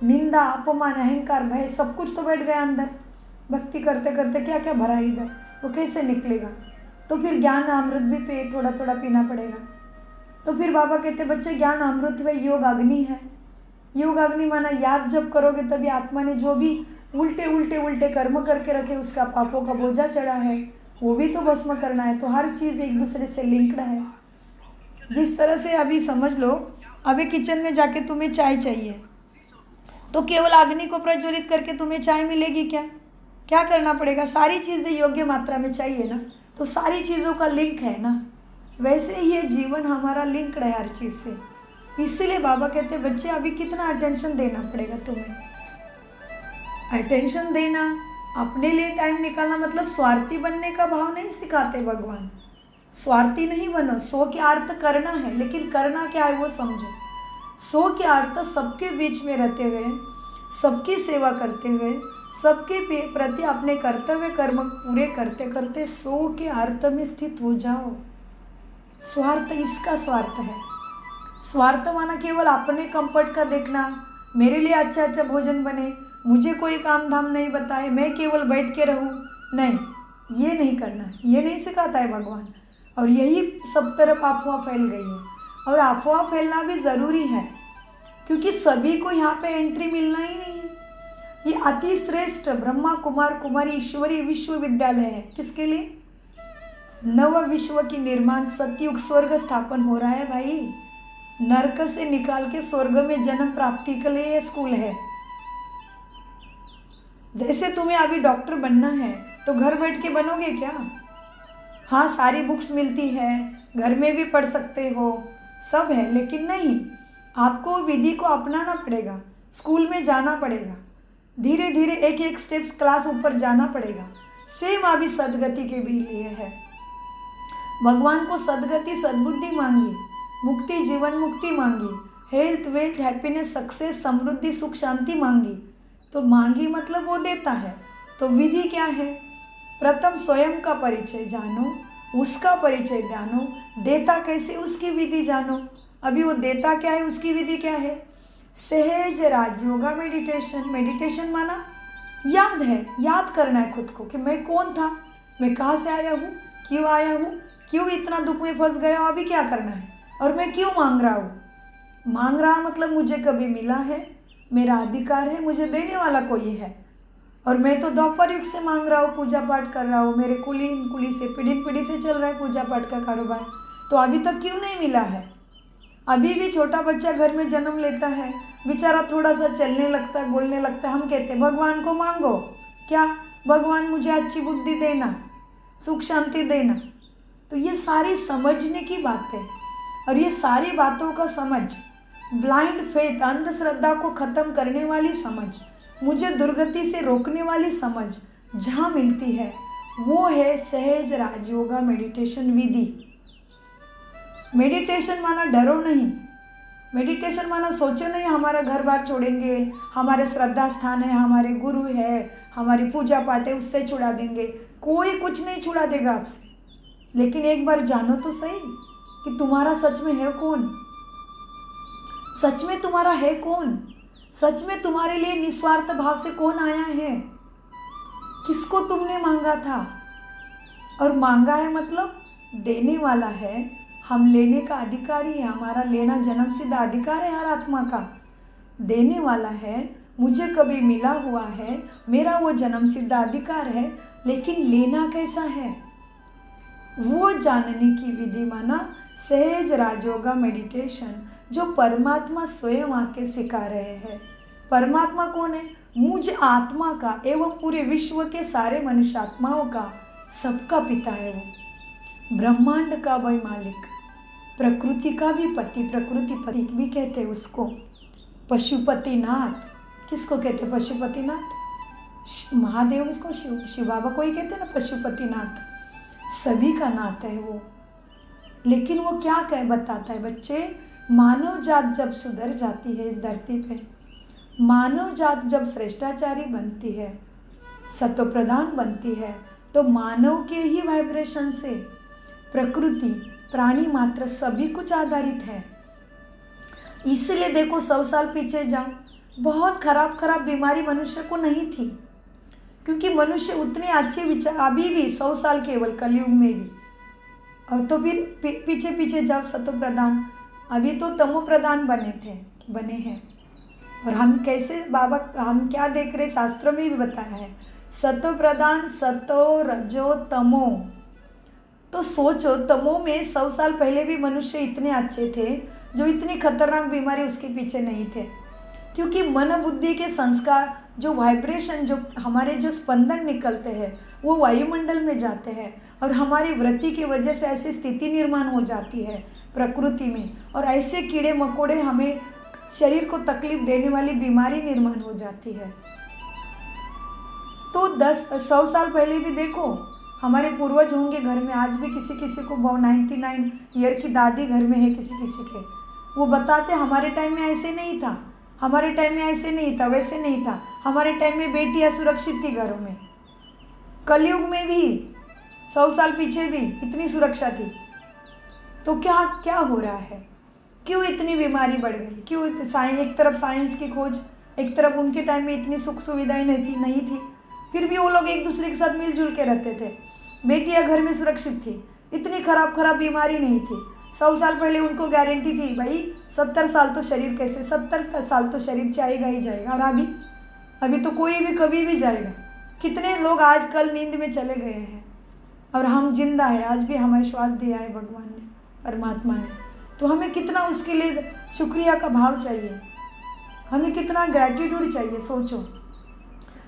निंदा, अपमान, अहंकार, भय, सब कुछ तो बैठ गया अंदर। भक्ति करते करते क्या क्या भरा है इधर, वो कैसे निकलेगा। तो फिर ज्ञान अमृत भी थोड़ा थोड़ा पीना पड़ेगा। तो फिर बाबा कहते बच्चे ज्ञान अमृत व योग अग्नि है। योग अग्नि माना याद जब करोगे तभी आत्मा ने जो भी उल्टे कर्म करके रखे, उसका पापों का बोझा चढ़ा है, वो भी तो भस्म करना है। तो हर चीज़ एक दूसरे से लिंक्ड है। जिस तरह से अभी समझ लो, अभी किचन में जाके तुम्हें चाय चाहिए तो केवल अग्नि को प्रज्वलित करके तुम्हें चाय मिलेगी क्या? क्या करना पड़ेगा? सारी चीज़ें योग्य मात्रा में चाहिए ना, तो सारी चीज़ों का लिंक है ना। वैसे ही ये जीवन हमारा लिंक्ड है हर चीज़ से। इसीलिए बाबा कहते बच्चे अभी कितना अटेंशन देना पड़ेगा तुम्हें। अटेंशन देना, अपने लिए टाइम निकालना, मतलब स्वार्थी बनने का भाव नहीं सिखाते भगवान। स्वार्थी नहीं बनो, सो के अर्थ करना है, लेकिन करना क्या है वो समझो। सो के अर्थ सबके बीच में रहते हुए, सबकी सेवा करते हुए, सबके प्रति अपने कर्तव्य कर्म पूरे करते करते सो के अर्थ में स्थित हो जाओ। स्वार्थ इसका स्वार्थ है। स्वार्थ माना केवल अपने कंफर्ट का देखना, मेरे लिए अच्छा अच्छा भोजन बने, मुझे कोई काम धाम नहीं बताए, मैं केवल बैठ के रहूं, नहीं, ये नहीं करना, ये नहीं सिखाता है भगवान। और यही सब तरफ अफवाह फैल गई है, और अफवाह फैलना भी ज़रूरी है, क्योंकि सभी को यहाँ पे एंट्री मिलना ही नहीं है। ये अति श्रेष्ठ ब्रह्मा कुमार कुमारी ईश्वरी विश्वविद्यालय है। किसके लिए? नव विश्व की निर्माण, सतयुग स्वर्ग स्थापन हो रहा है भाई। नरक से निकाल के स्वर्ग में जन्म प्राप्ति के लिए ये स्कूल है। जैसे तुम्हें अभी डॉक्टर बनना है तो घर बैठ के बनोगे क्या? हाँ, सारी बुक्स मिलती है, घर में भी पढ़ सकते हो, सब है, लेकिन नहीं, आपको विधि को अपनाना पड़ेगा, स्कूल में जाना पड़ेगा, धीरे धीरे एक एक स्टेप्स क्लास ऊपर जाना पड़ेगा। सेम अभी सदगति के भी लिए है। भगवान को सदगति सद्बुद्धि मांगी, मुक्ति जीवन मुक्ति मांगी, हेल्थ वेल्थ हैप्पीनेस सक्सेस समृद्धि सुख शांति मांगी। तो मांगी मतलब वो देता है। तो विधि क्या है? प्रथम स्वयं का परिचय जानो, उसका परिचय जानो, देता कैसे उसकी विधि जानो। अभी वो देता क्या है, उसकी विधि क्या है? सहज राजयोगा मेडिटेशन। मेडिटेशन माना याद है, याद करना है खुद को कि मैं कौन था, मैं कहाँ से आया हूँ, क्यों आया हूँ, क्यों इतना दुख में फंस गया हूँ, अभी क्या करना है, और मैं क्यों मांग रहा हूँ। मांग रहा मतलब मुझे कभी मिला है, मेरा अधिकार है, मुझे देने वाला कोई है, और मैं तो द्वापर युग से मांग रहा हूँ, पूजा पाठ कर रहा हूँ, मेरे कुली से पीढ़ी से चल रहा है पूजा पाठ का कारोबार, तो अभी तक क्यों नहीं मिला है। अभी भी छोटा बच्चा घर में जन्म लेता है, बेचारा थोड़ा सा चलने लगता है, बोलने लगता है, हम कहते हैं भगवान को मांगो, क्या भगवान मुझे अच्छी बुद्धि देना, सुख शांति देना। तो ये सारी समझने की बात है, और ये सारी बातों का समझ, ब्लाइंड फेथ, अंधश्रद्धा को ख़त्म करने वाली समझ, मुझे दुर्गति से रोकने वाली समझ जहाँ मिलती है वो है सहज राजयोगा मेडिटेशन विधि। मेडिटेशन माना डरो नहीं, मेडिटेशन माना सोचो नहीं हमारा घर बार छोड़ेंगे, हमारे श्रद्धा स्थान है, हमारे गुरु है, हमारी पूजा पाठ है, उससे छुड़ा देंगे। कोई कुछ नहीं छुड़ा देगा आपसे, लेकिन एक बार जानो तो सही कि तुम्हारा सच में है कौन, सच में तुम्हारा है कौन, सच में तुम्हारे लिए निस्वार्थ भाव से कौन आया है। किसको तुमने मांगा था? और मांगा है मतलब देने वाला है, हम लेने का अधिकारी है, हमारा लेना जन्म सिद्ध अधिकार है हर आत्मा का। देने वाला है, मुझे कभी मिला हुआ है, मेरा वो जन्म सिद्ध अधिकार है, लेकिन लेना कैसा है वो जानने की विधि माना सहज राजयोगा मेडिटेशन, जो परमात्मा स्वयं आके सिखा रहे हैं। परमात्मा कौन है? मुझ आत्मा का एवं पूरे विश्व के सारे मनुष्य आत्माओं का सबका पिता है वो, ब्रह्मांड का वही मालिक, प्रकृति का भी पति, प्रकृति पति भी कहते हैं उसको, पशुपतिनाथ। किसको कहते हैं पशुपतिनाथ? महादेव उसको शिव बाबा को ही कहते हैं ना पशुपतिनाथ, सभी का नाथ है वो। लेकिन वो क्या बताता है बच्चे, मानव जात जब सुधर जाती है इस धरती पे, मानव जात जब श्रेष्ठाचारी बनती है, सत्व प्रधान बनती है, तो मानव के ही वाइब्रेशन से प्रकृति, प्राणी मात्र सभी कुछ आधारित है। इसलिए देखो 100 साल पीछे जाओ, बहुत खराब बीमारी मनुष्य को नहीं थी, क्योंकि मनुष्य उतने अच्छे विचार, अभी भी 100 साल केवल कलयुग में भी। और तो फिर पीछे जाओ सत्व प्रधान, अभी तो तमो प्रधान बने हैं। और हम कैसे बाबा, हम क्या देख रहे, शास्त्र में भी बताया है सत्व प्रधान, सतो रजो तमो। तो सोचो तमो में 100 साल पहले भी मनुष्य इतने अच्छे थे, जो इतनी खतरनाक बीमारी उसके पीछे नहीं थे, क्योंकि मन बुद्धि के संस्कार, जो वाइब्रेशन, जो हमारे जो स्पंदन निकलते हैं वो वायुमंडल में जाते हैं, और हमारी वृत्ति की वजह से ऐसी स्थिति निर्माण हो जाती है प्रकृति में, और ऐसे कीड़े मकोड़े हमें शरीर को तकलीफ देने वाली बीमारी निर्माण हो जाती है। तो 100 साल पहले भी देखो, हमारे पूर्वज होंगे घर में, आज भी किसी को 99 ईयर की दादी घर में है किसी के, वो बताते हमारे टाइम में ऐसे नहीं था, हमारे टाइम में ऐसे नहीं था, वैसे नहीं था, हमारे टाइम में बेटियां सुरक्षित थी घरों में, कलयुग में भी 100 साल पीछे भी इतनी सुरक्षा थी। तो क्या हो रहा है, क्यों इतनी बीमारी बढ़ गई, क्यों? एक तरफ साइंस की खोज, एक तरफ उनके टाइम में इतनी सुख सुविधाएं नहीं थी, फिर भी वो लोग एक दूसरे के साथ मिलजुल के रहते थे, बेटियां घर में सुरक्षित थी, इतनी खराब बीमारी नहीं थी। 100 साल पहले उनको गारंटी थी भाई 70 साल तो शरीर, कैसे 70 साल तो शरीर जाएगा ही जाएगा। और अभी तो कोई भी कभी भी जाएगा। कितने लोग आजकल नींद में चले गए हैं और हम जिंदा है, आज भी हमें श्वास दिया है भगवान ने, परमात्मा ने। तो हमें कितना उसके लिए शुक्रिया का भाव चाहिए, हमें कितना ग्रैटिट्यूड चाहिए। सोचो,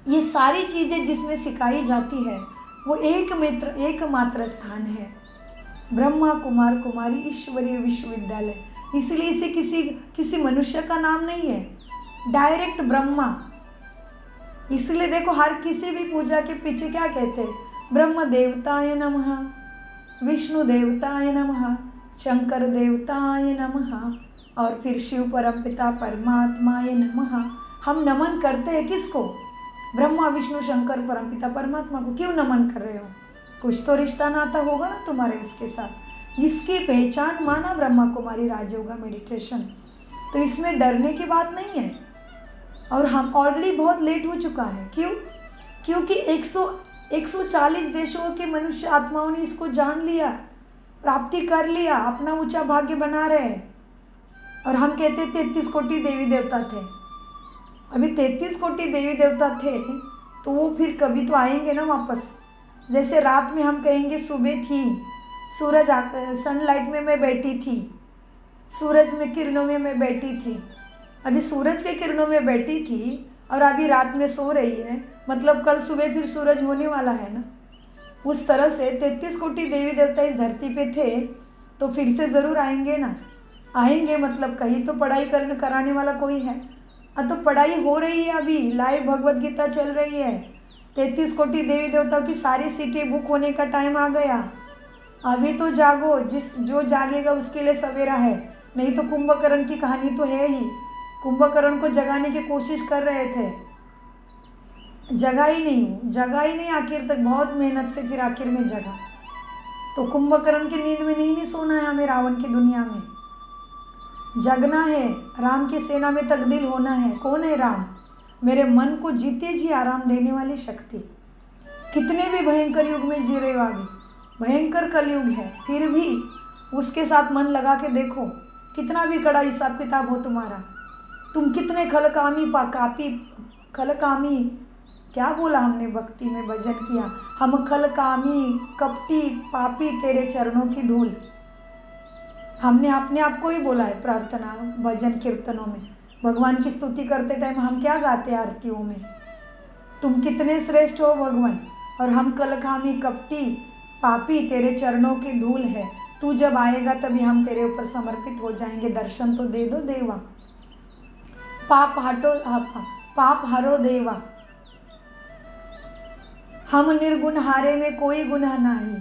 ये सारी चीज़ें जिसमें सिखाई जाती है वो एकमात्र स्थान है, ब्रह्मा कुमार कुमारी ईश्वरीय विश्वविद्यालय। इसलिए इसे किसी मनुष्य का नाम नहीं है, डायरेक्ट ब्रह्मा। इसलिए देखो हर किसी भी पूजा के पीछे क्या कहते हैं, ब्रह्म देवताय नमः, विष्णु देवताय नमः, शंकर देवताय नमः, और फिर शिव परमपिता परमात्माय नमः। हम नमन करते हैं किसको? ब्रह्मा विष्णु शंकर परमपिता परमात्मा को। क्यों नमन कर रहे हो? कुछ तो रिश्ता नाता होगा ना तुम्हारे उसके साथ। इसकी पहचान माना ब्रह्मा कुमारी राजयोगा मेडिटेशन। तो इसमें डरने की बात नहीं है। और हम ऑलरेडी बहुत लेट हो चुका है। क्यों? क्योंकि 140 देशों के मनुष्य आत्माओं ने इसको जान लिया, प्राप्ति कर लिया, अपना ऊंचा भाग्य बना रहे हैं। और हम कहते 33 कोटि देवी देवता थे। अभी 33 कोटि देवी देवता थे तो वो फिर कभी तो आएंगे ना वापस। जैसे रात में हम कहेंगे सुबह थी, सूरज सनलाइट में मैं बैठी थी, सूरज में किरणों में मैं बैठी थी। अभी सूरज के किरणों में बैठी थी और अभी रात में सो रही है, मतलब कल सुबह फिर सूरज होने वाला है ना। उस तरह से 33 कोटि देवी देवता इस धरती पे थे तो फिर से ज़रूर आएंगे ना। आएंगे मतलब कहीं तो पढ़ाई कराने वाला कोई है। तो पढ़ाई हो रही है, अभी लाइव भगवत गीता चल रही है। 33 कोटि देवी देवताओं की सारी सीटें बुक होने का टाइम आ गया। अभी तो जागो, जो जागेगा उसके लिए सवेरा है। नहीं तो कुंभकर्ण की कहानी तो है ही, कुंभकर्ण को जगाने की कोशिश कर रहे थे, जगा ही नहीं आखिर तक, बहुत मेहनत से फिर आखिर में जगा। तो कुंभकर्ण की नींद में नहीं सोना है हमें रावण की दुनिया में, जगना है, राम की सेना में तब्दील होना है। कौन है राम? मेरे मन को जीते जी आराम देने वाली शक्ति। कितने भी भयंकर युग में जी रहे हो, अभी भयंकर कलयुग है, फिर भी उसके साथ मन लगा के देखो, कितना भी कड़ा हिसाब किताब हो तुम्हारा, तुम कितने खलकामी, क्या बोला हमने भक्ति में भजन किया, हम खलकामी कपटी पापी तेरे चरणों की धूल। हमने अपने आप को ही बोला है प्रार्थना भजन कीर्तनों में, भगवान की स्तुति करते टाइम हम क्या गाते हैं आरतियों में, तुम कितने श्रेष्ठ हो भगवान, और हम खलकामी कपटी पापी तेरे चरणों की धूल है, तू जब आएगा तभी हम तेरे ऊपर समर्पित हो जाएंगे, दर्शन तो दे दो देवा, पाप हरो देवा, हम निर्गुण हारे में कोई गुनाह नहीं।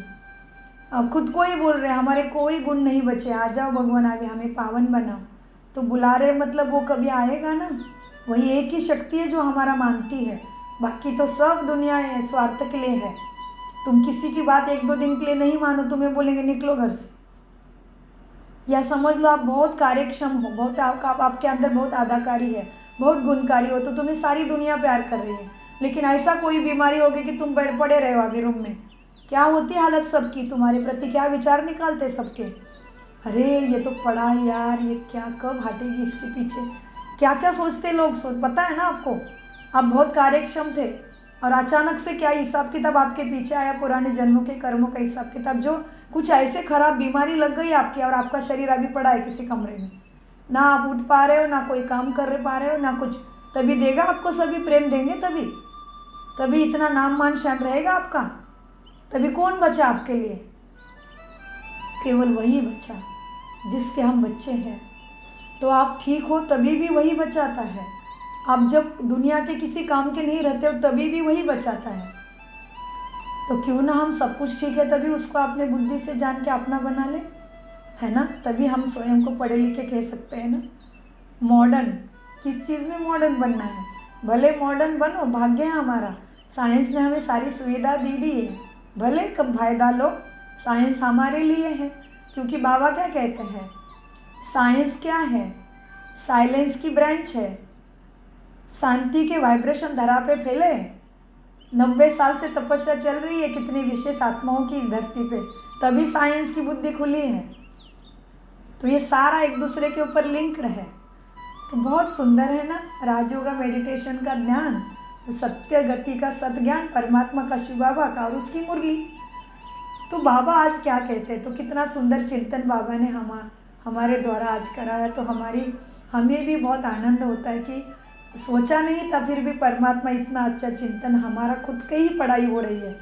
अब खुद को ही बोल रहे हैं हमारे कोई गुण नहीं बचे, आ जाओ भगवान आगे हमें पावन बनाओ। तो बुला रहे मतलब वो कभी आएगा ना, वही एक ही शक्ति है जो हमारा मानती है, बाकी तो सब दुनिया है स्वार्थ के लिए है। तुम किसी की बात 1-2 दिन के लिए नहीं मानो, तुम्हें बोलेंगे निकलो घर से, या समझ लो आप बहुत कार्यक्षम हो, बहुत आपके अंदर बहुत अदाकारी है, बहुत गुणकारी हो, तो तुम्हें सारी दुनिया प्यार कर रही है, लेकिन ऐसा कोई बीमारी होगी कि तुम पड़े रहे हो अभी रूम में, क्या होती हालत सबकी, तुम्हारे प्रति क्या विचार निकालते सबके, अरे ये तो पड़ा यार, ये क्या कब हटेगी इसके पीछे, क्या क्या सोचते लोग, पता है ना आपको, आप बहुत कार्यक्षम थे और अचानक से क्या हिसाब किताब आपके पीछे आया, पुराने जन्मों के कर्मों का हिसाब किताब, जो कुछ ऐसे खराब बीमारी लग गई आपकी और आपका शरीर अभी पड़ा है किसी कमरे में, ना आप उठ पा रहे हो, ना कोई काम कर पा रहे हो, ना कुछ, तभी देगा आपको सभी प्रेम देंगे, तभी इतना नाम मान शान रहेगा आपका, तभी कौन बचा आपके लिए, केवल वही बचा जिसके हम बच्चे हैं। तो आप ठीक हो तभी भी वही बचाता है, आप जब दुनिया के किसी काम के नहीं रहते हो तभी भी वही बचाता है। तो क्यों ना हम सब कुछ ठीक है तभी उसको अपने बुद्धि से जान के अपना बना ले, है ना, तभी हम स्वयं को पढ़े लिखे कह सकते हैं ना। मॉडर्न किस चीज़ में मॉडर्न बनना है, भले मॉडर्न बनो, भाग्य है हमारा, साइंस ने हमें सारी सुविधा दी है, भले कब फायदा लो, साइंस हमारे लिए है, क्योंकि बाबा क्या कहते हैं, साइंस क्या है, साइलेंस की ब्रांच है, शांति के वाइब्रेशन धरा पे फैले, 90 साल से तपस्या चल रही है कितनी विशेष आत्माओं की इस धरती पे, तभी साइंस की बुद्धि खुली है। तो ये सारा एक दूसरे के ऊपर लिंक्ड है, तो बहुत सुंदर है ना राजयोगा मेडिटेशन का ज्ञान, सत्य गति का सतज्ञान, परमात्मा का शिव बाबा का और उसकी मुरली। तो बाबा आज क्या कहते हैं, तो कितना सुंदर चिंतन बाबा ने हमारे द्वारा आज करा है, तो हमें भी बहुत आनंद होता है कि सोचा नहीं था फिर भी परमात्मा इतना अच्छा चिंतन, हमारा खुद के ही पढ़ाई हो रही है,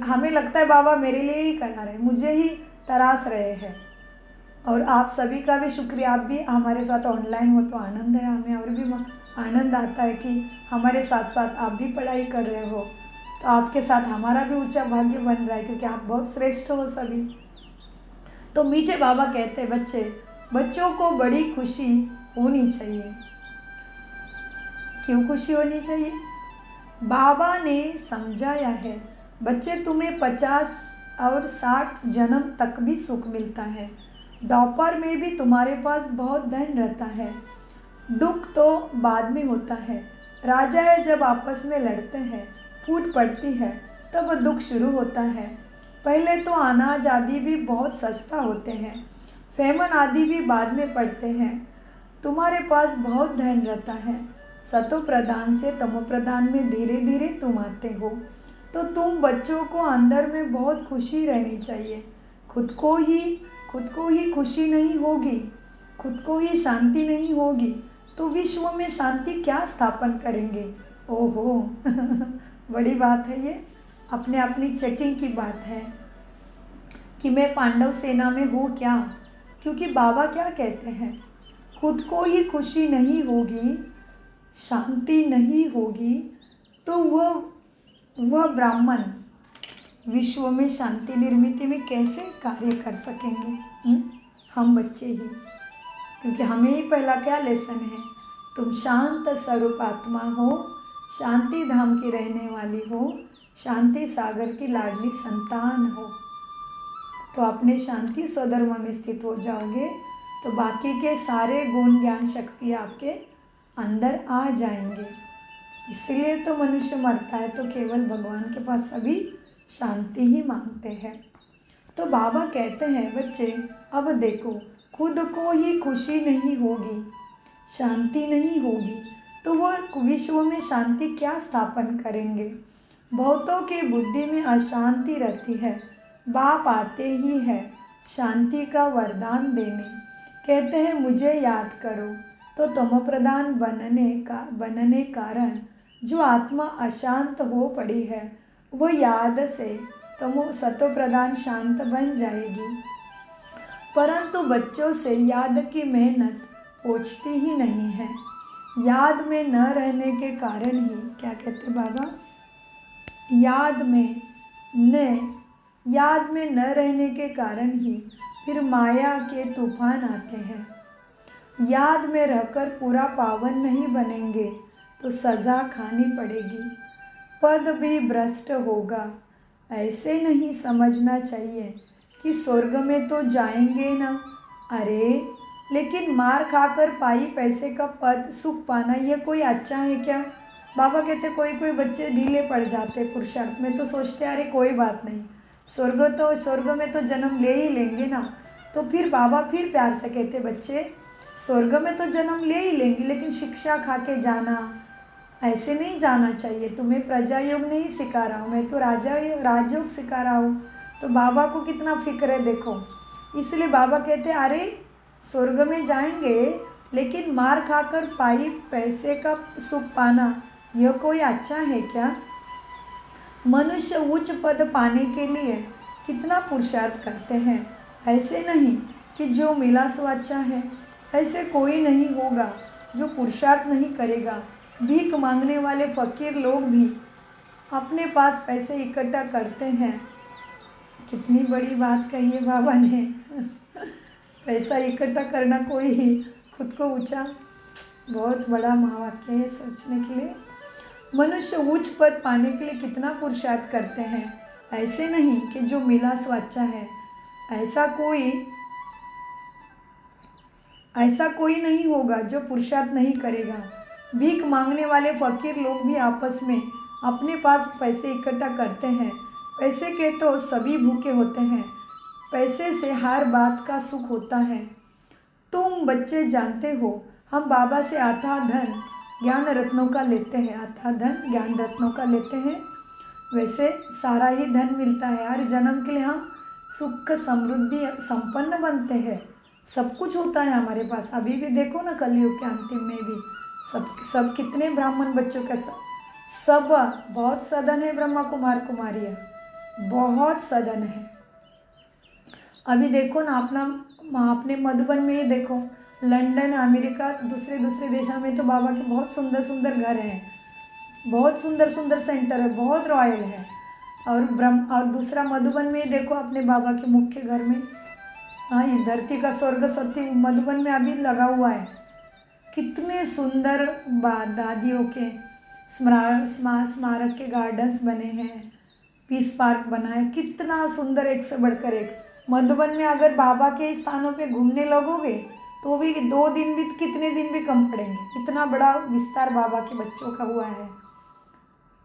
हमें लगता है बाबा मेरे लिए ही करा रहे, मुझे ही तराश रहे हैं। और आप सभी का भी शुक्रिया, आप भी हमारे साथ ऑनलाइन हो तो आनंद है हमें, और भी आनंद आता है कि हमारे साथ साथ आप भी पढ़ाई कर रहे हो, तो आपके साथ हमारा भी ऊंचा भाग्य बन रहा है, क्योंकि आप बहुत श्रेष्ठ हो सभी। तो मीठे बाबा कहते हैं बच्चों को बड़ी खुशी होनी चाहिए। क्यों खुशी होनी चाहिए? बाबा ने समझाया है, बच्चे तुम्हें 50 और 60 जन्म तक भी सुख मिलता है, दोपहर में भी तुम्हारे पास बहुत धन रहता है, दुख तो बाद में होता है। राजा जब आपस में लड़ते हैं, फूट पड़ती है, तब दुख शुरू होता है। पहले तो अनाज आदि भी बहुत सस्ता होते हैं, फेमन आदि भी बाद में पड़ते हैं। तुम्हारे पास बहुत धन रहता है, सतो प्रधान से तमो प्रधान में धीरे धीरे तुम आते हो। तो तुम बच्चों को अंदर में बहुत खुशी रहनी चाहिए। खुद को ही खुशी नहीं होगी, खुद को ही शांति नहीं होगी, तो विश्व में शांति क्या स्थापन करेंगे। ओहो बड़ी बात है ये, अपनी चेकिंग की बात है कि मैं पांडव सेना में हूँ क्या, क्योंकि बाबा क्या कहते हैं, खुद को ही खुशी नहीं होगी, शांति नहीं होगी, तो वह ब्राह्मण विश्व में शांति निर्मित में कैसे कार्य कर सकेंगे। हम बच्चे ही, क्योंकि हमें ही पहला क्या लेसन है, तुम शांत स्वरूप आत्मा हो, शांति धाम की रहने वाली हो, शांति सागर की लाडली संतान हो। तो अपने शांति स्वधर्म में स्थित हो जाओगे तो बाकी के सारे गुण ज्ञान शक्ति आपके अंदर आ जाएंगे। इसलिए तो मनुष्य मरता है तो केवल भगवान के पास सभी शांति ही मांगते हैं। तो बाबा कहते हैं बच्चे अब देखो, खुद को ही खुशी नहीं होगी, शांति नहीं होगी, तो वो विश्व में शांति क्या स्थापन करेंगे। बहुतों के बुद्धि में अशांति रहती है, बाप आते ही है शांति का वरदान देने। कहते हैं मुझे याद करो, तो तमो प्रधान बनने कारण जो आत्मा अशांत हो पड़ी है वो याद से तमो सतो प्रधान शांत बन जाएगी। परंतु बच्चों से याद की मेहनत पहुँचती ही नहीं है। याद में न रहने के कारण ही, क्या कहते बाबा, याद में न रहने के कारण ही फिर माया के तूफान आते हैं। याद में रहकर पूरा पावन नहीं बनेंगे तो सज़ा खानी पड़ेगी, पद भी भ्रष्ट होगा। ऐसे नहीं समझना चाहिए कि स्वर्ग में तो जाएंगे ना, अरे लेकिन मार खाकर पाई पैसे का पद सुख पाना यह कोई अच्छा है क्या। बाबा कहते कोई बच्चे ढीले पड़ जाते पुरुषार्थ में, तो सोचते अरे कोई बात नहीं, स्वर्ग में तो जन्म ले ही लेंगे ना। तो फिर बाबा फिर प्यार से कहते बच्चे स्वर्ग में तो जन्म ले ही लेंगे, लेकिन शिक्षा खा के जाना, ऐसे नहीं जाना चाहिए। तुम्हें प्रजा योग नहीं सिखा रहा हूँ, मैं तो राजयोग सिखा रहा हूँ। तो बाबा को कितना फिक्र है देखो। इसलिए बाबा कहते अरे स्वर्ग में जाएंगे लेकिन मार खाकर पाई पैसे का सुख पाना यह कोई अच्छा है क्या। मनुष्य उच्च पद पाने के लिए कितना पुरुषार्थ करते हैं, ऐसे नहीं कि जो मिला सो अच्छा है। ऐसे कोई नहीं होगा जो पुरुषार्थ नहीं करेगा। भीख मांगने वाले फकीर लोग भी अपने पास पैसे इकट्ठा करते हैं। कितनी बड़ी बात कही है बाबा ने पैसा इकट्ठा करना कोई खुद को ऊंचा, बहुत बड़ा महावाक्य है सोचने के लिए। मनुष्य उच्च पद पाने के लिए कितना पुरुषार्थ करते हैं, ऐसे नहीं कि जो मिला सो अच्छा है। ऐसा कोई नहीं होगा जो पुरुषार्थ नहीं करेगा। भीख मांगने वाले फकीर लोग भी आपस में अपने पास पैसे इकट्ठा करते हैं। पैसे के तो सभी भूखे होते हैं, पैसे से हर बात का सुख होता है। तुम बच्चे जानते हो हम बाबा से अथाह धन ज्ञान रत्नों का लेते हैं, अथाह धन ज्ञान रत्नों का लेते हैं। वैसे सारा ही धन मिलता है, हर जन्म के लिए हम सुख समृद्धि संपन्न बनते हैं, सब कुछ होता है हमारे पास। अभी भी देखो ना कलयुग के अंतिम में भी सब कितने ब्राह्मण बच्चों का सब बहुत सदन है, ब्रह्मा कुमार कुमारियाँ बहुत सदन है। अभी देखो ना अपने मधुबन में ही देखो, लंदन अमेरिका दूसरे देशों में तो बाबा के बहुत सुंदर सुंदर घर हैं, बहुत सुंदर सुंदर सेंटर है, बहुत रॉयल है। और दूसरा मधुबन में ही देखो अपने बाबा के मुख्य घर में, हाँ इस धरती का स्वर्ग सत्य मधुबन में अभी लगा हुआ है। कितने सुंदर दादियों के स्मारक के गार्डन्स बने हैं, पीस पार्क बना है, कितना सुंदर, एक से बढ़कर एक। मधुबन में अगर बाबा के स्थानों पे घूमने लगोगे तो भी 2 दिन भी, कितने दिन भी कम पड़ेंगे। इतना बड़ा विस्तार बाबा के बच्चों का हुआ है।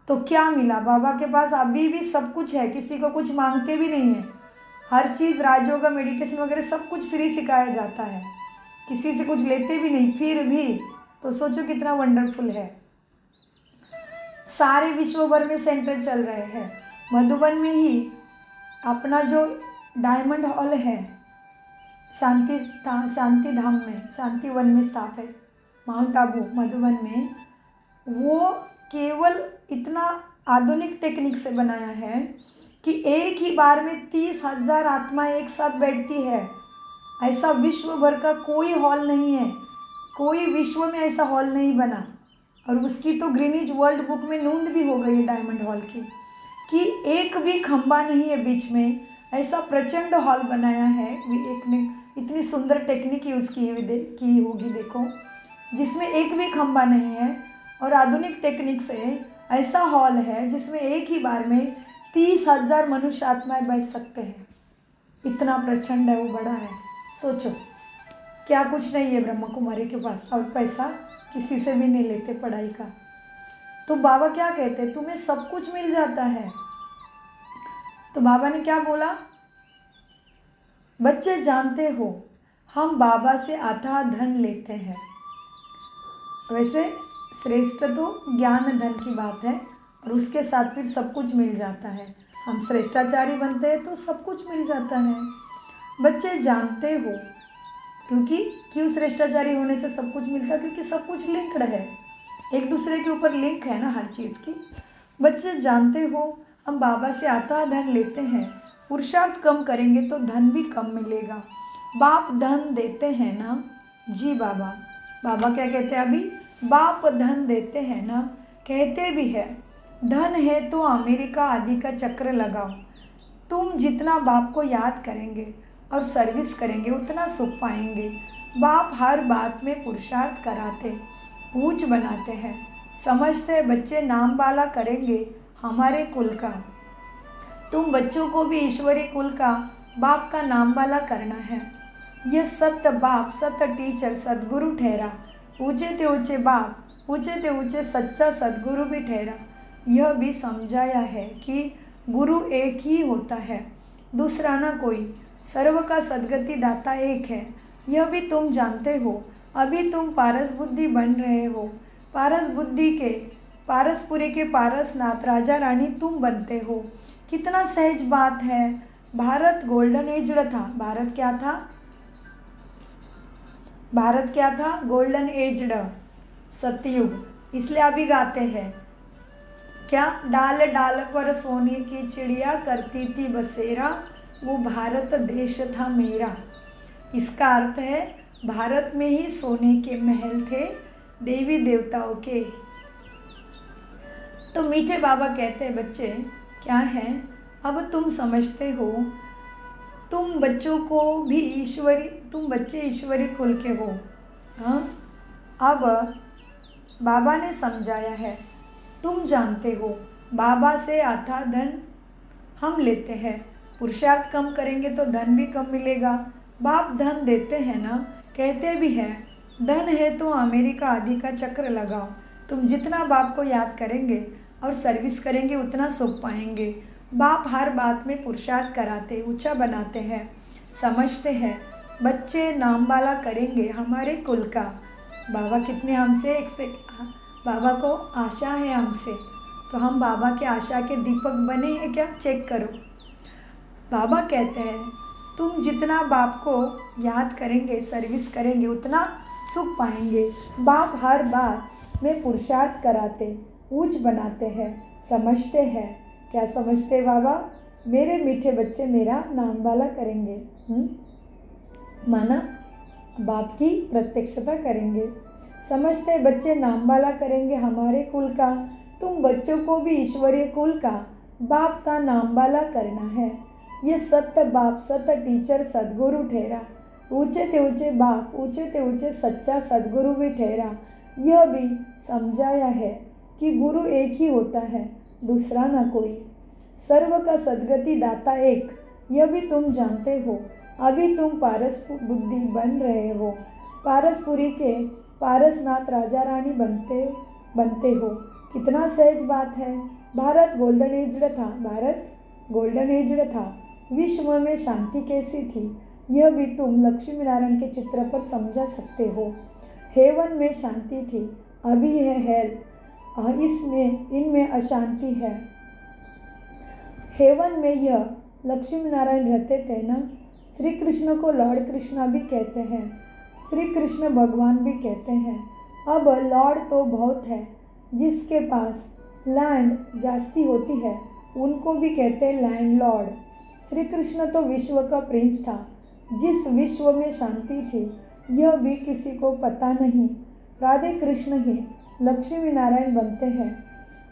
तो क्या मिला बाबा के पास, अभी भी सब कुछ है, किसी को कुछ मांगते भी नहीं है। हर चीज़ राजयोग मेडिटेशन वगैरह सब कुछ फ्री सिखाया जाता है, किसी से कुछ लेते भी नहीं। फिर भी तो सोचो कितना वंडरफुल है। सारे विश्व भर में सेंटर चल रहे हैं। मधुबन में ही अपना जो डायमंड हॉल है शांति धाम में, शांति वन में स्थापित माउंट आबू मधुबन में, वो केवल इतना आधुनिक टेक्निक से बनाया है कि एक ही बार में 30,000 आत्माएं एक साथ बैठती है। ऐसा विश्व भर का कोई हॉल नहीं है, कोई विश्व में ऐसा हॉल नहीं बना। और उसकी तो ग्रीनिज वर्ल्ड बुक में नोंद भी हो गई है डायमंड हॉल की, कि एक भी खंबा नहीं है बीच में। ऐसा प्रचंड हॉल बनाया है, एक ने इतनी सुंदर टेक्निक यूज़ की होगी देखो, जिसमें एक भी खंबा नहीं है। और आधुनिक टेक्निक से ऐसा हॉल है जिसमें एक ही बार में 30,000 मनुष्य आत्माएं बैठ सकते हैं। इतना प्रचंड है, वो बड़ा है। सोचो क्या कुछ नहीं है ब्रह्मा कुमारी के पास, और पैसा किसी से भी नहीं लेते पढ़ाई का। तो बाबा क्या कहते हैं, तुम्हें सब कुछ मिल जाता है। तो बाबा ने क्या बोला, बच्चे जानते हो हम बाबा से अथाह धन लेते हैं। वैसे श्रेष्ठ तो ज्ञान धन की बात है और उसके साथ फिर सब कुछ मिल जाता है। हम श्रेष्ठाचारी बनते हैं तो सब कुछ मिल जाता है। बच्चे जानते हो, क्यों श्रेष्ठाचारी होने से सब कुछ मिलता है, क्योंकि सब कुछ लिंक्ड है, एक दूसरे के ऊपर लिंक है ना हर चीज़ की। बच्चे जानते हो हम बाबा से अथाह धन लेते हैं, पुरुषार्थ कम करेंगे तो धन भी कम मिलेगा। बाप धन देते हैं ना। जी बाबा, बाबा क्या कहते हैं अभी, बाप धन देते हैं ना, कहते भी है धन है तो अमेरिका आदि का चक्र लगाओ। तुम जितना बाप को याद करेंगे और सर्विस करेंगे उतना सुख पाएंगे। बाप हर बात में पुरुषार्थ कराते, ऊंच बनाते हैं। समझते हैं बच्चे नाम वाला करेंगे हमारे कुल का। तुम बच्चों को भी ईश्वरी कुल का बाप का नाम वाला करना है। यह सत्य बाप, सत्य टीचर, सद्गुरु ठहरा। ऊंचे ते ऊंचे बाप, ऊंचे ते ऊंचे सच्चा सद्गुरु भी ठहरा। यह भी समझाया है कि गुरु एक ही होता है, दूसरा ना कोई। सर्व का सद्गति दाता एक है, यह भी तुम जानते हो। अभी तुम पारस बुद्धि बन रहे हो। पारस बुद्धि के, पारसपुरी के पारसनाथ राजा रानी तुम बनते हो। कितना सहज बात है। भारत गोल्डन एज था। भारत क्या था, भारत क्या था, गोल्डन एज्ड, सतयुग। इसलिए अभी गाते हैं क्या, डाल डाल पर सोने की चिड़िया करती थी बसेरा, वो भारत देश था मेरा। इसका अर्थ है भारत में ही सोने के महल थे देवी देवताओं के। तो मीठे बाबा कहते हैं बच्चे क्या है, अब तुम समझते हो, तुम बच्चों को भी ईश्वरी, तुम बच्चे ईश्वरी कुल के हो। हाँ, अब बाबा ने समझाया है, तुम जानते हो बाबा से अथाह धन हम लेते हैं, पुरुषार्थ कम करेंगे तो धन भी कम मिलेगा। बाप धन देते हैं ना, कहते भी हैं धन है तो अमेरिका आदि का चक्र लगाओ। तुम जितना बाप को याद करेंगे और सर्विस करेंगे उतना सुख पाएंगे। बाप हर बात में पुरुषार्थ कराते, ऊंचा बनाते हैं। समझते हैं बच्चे नाम वाला करेंगे हमारे कुल का। बाबा कितने हमसे बाबा को आशा है हमसे, तो हम बाबा के आशा के दीपक बने हैं क्या, चेक करो। बाबा कहते हैं तुम जितना बाप को याद करेंगे, सर्विस करेंगे उतना सुख पाएंगे। बाप हर बात में पुरुषार्थ कराते, ऊंच बनाते हैं। समझते हैं, क्या समझते बाबा, मेरे मीठे बच्चे मेरा नाम वाला करेंगे। माना बाप की प्रत्यक्षता करेंगे। समझते बच्चे नाम वाला करेंगे हमारे कुल का। तुम बच्चों को भी ईश्वरीय कुल का बाप का नाम वाला करना है। ये सत्य बाप, सत्य टीचर, सद्गुरु ठहरा। ऊंचे ते ऊंचे बाप, ऊंचे ते ऊंचे सच्चा सद्गुरु भी ठहरा। यह भी समझाया है कि गुरु एक ही होता है, दूसरा ना कोई। सर्व का सद्गति दाता एक, यह भी तुम जानते हो। अभी तुम पारस बुद्धि बन रहे हो। पारसपुरी के पारसनाथ राजा रानी बनते हो। कितना सहज बात है। भारत गोल्डन एज्ड था, भारत गोल्डन एज्ड था। विश्व में शांति कैसी थी, यह भी तुम लक्ष्मी नारायण के चित्र पर समझा सकते हो। हेवन में शांति थी, अभी है हेल, इनमें अशांति है। हेवन में यह लक्ष्मी नारायण रहते थे ना। श्री कृष्ण को लॉर्ड कृष्णा भी कहते हैं, श्री कृष्ण भगवान भी कहते हैं। अब लॉर्ड तो बहुत है, जिसके पास लैंड जास्ती होती है उनको भी कहते हैं लैंड लॉर्ड। श्री कृष्ण तो विश्व का प्रिंस था। जिस विश्व में शांति थी यह भी किसी को पता नहीं। राधे कृष्ण ही लक्ष्मी नारायण बनते हैं।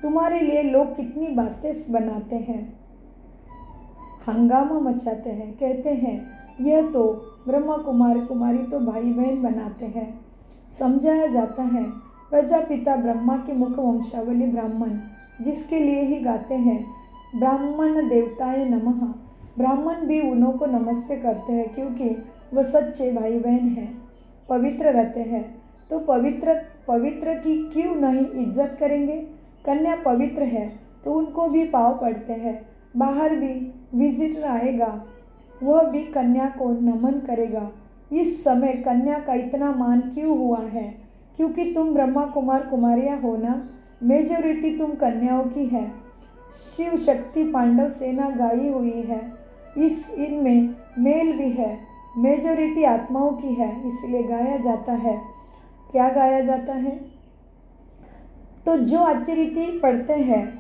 तुम्हारे लिए लोग कितनी बातें बनाते हैं, हंगामा मचाते हैं, कहते हैं यह तो ब्रह्मा कुमार कुमारी तो भाई बहन बनाते हैं। समझाया जाता है प्रजापिता ब्रह्मा के मुख वंशावली ब्राह्मण, जिसके लिए ही गाते हैं ब्राह्मण देवताए नमः। ब्राह्मण भी उन्हों को नमस्ते करते हैं क्योंकि वह सच्चे भाई बहन हैं, पवित्र रहते हैं। तो पवित्र की क्यों नहीं इज्जत करेंगे। कन्या पवित्र है तो उनको भी पाँव पड़ते हैं। बाहर भी विजिटर आएगा, वह भी कन्या को नमन करेगा। इस समय कन्या का इतना मान क्यों हुआ है? क्योंकि तुम ब्रह्मा कुमार कुमारियाँ हो ना, मेजॉरिटी तुम कन्याओं की है। शिव शक्ति पांडव सेना गाई हुई है, इनमें मेल भी है, मेजॉरिटी आत्माओं की है, इसलिए गाया जाता है। क्या गाया जाता है? तो जो अच्छी रीति पढ़ते हैं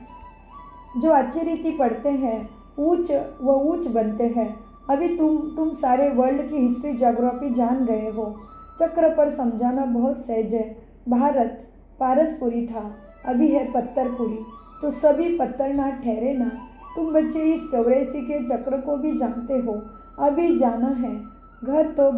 ऊंच बनते हैं। अभी तुम सारे वर्ल्ड की हिस्ट्री ज्योग्राफी जान गए हो। चक्र पर समझाना बहुत सहज है। भारत पारसपुरी था, अभी है पत्थरपुरी, तो सभी पत्थर ना ठहरे ना। तुम बच्चे इस 84 के चक्र को भी जानते हो। अभी जाना है घर तो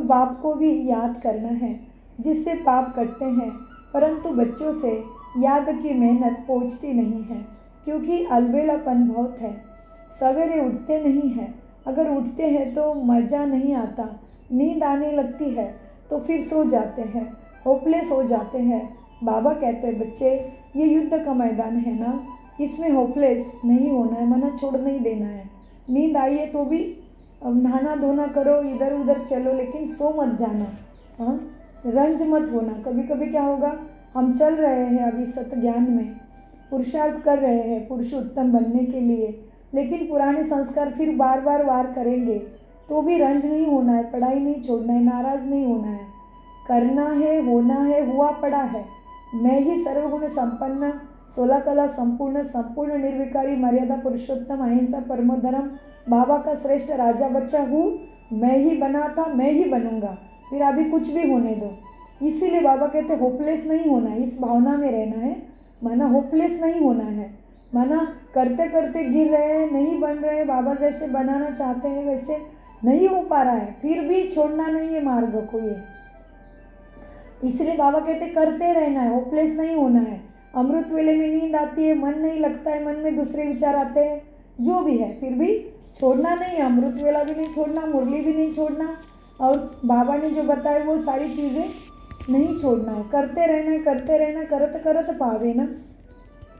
बाप को भी याद करना है, जिससे पाप कटते हैं। परंतु बच्चों से याद की मेहनत पहुँचती नहीं है, क्योंकि अलबेलापन बहुत है। सवेरे उठते नहीं हैं, अगर उठते हैं तो मज़ा नहीं आता, नींद आने लगती है तो फिर सो जाते हैं, होपलेस हो जाते हैं। बाबा कहते हैं बच्चे, ये युद्ध का मैदान है ना, इसमें होपलेस नहीं होना है, मना छोड़ नहीं देना है। नींद आई है तो भी नहाना धोना करो, इधर उधर चलो, लेकिन सो मत जाना। हाँ, रंज मत होना। कभी कभी क्या होगा, हम चल रहे हैं अभी सत्य ज्ञान में, पुरुषार्थ कर रहे हैं पुरुषोत्तम बनने के लिए, लेकिन पुराने संस्कार फिर बार बार वार करेंगे, तो भी रंज नहीं होना है, पढ़ाई नहीं छोड़ना है, नाराज़ नहीं होना है, करना है, होना है, हुआ पड़ा है। मैं ही सर्वगुण संपन्न, 16 कला संपूर्ण निर्विकारी मर्यादा पुरुषोत्तम अहिंसा परमो धर्म बाबा का श्रेष्ठ राजा बच्चा हूँ। मैं ही बना था, मैं ही बनूंगा, फिर अभी कुछ भी होने दो। इसीलिए बाबा कहते होपलेस नहीं होना है, इस भावना में रहना है। माना होपलेस नहीं होना है, माना करते करते गिर रहे हैं, नहीं बन रहे, बाबा जैसे बनाना चाहते हैं वैसे नहीं हो पा रहा है, फिर भी छोड़ना नहीं है मार्ग को। ये इसलिए बाबा कहते करते रहना है, होपलेस नहीं होना है। अमृत वेले में नींद आती है, मन नहीं लगता है, मन में दूसरे विचार आते हैं, जो भी है, फिर भी छोड़ना नहीं है। अमृत वेला भी नहीं छोड़ना, मुरली भी नहीं छोड़ना, और बाबा ने जो बताया वो सारी चीज़ें नहीं छोड़ना है। करते रहना, करत पावे ना।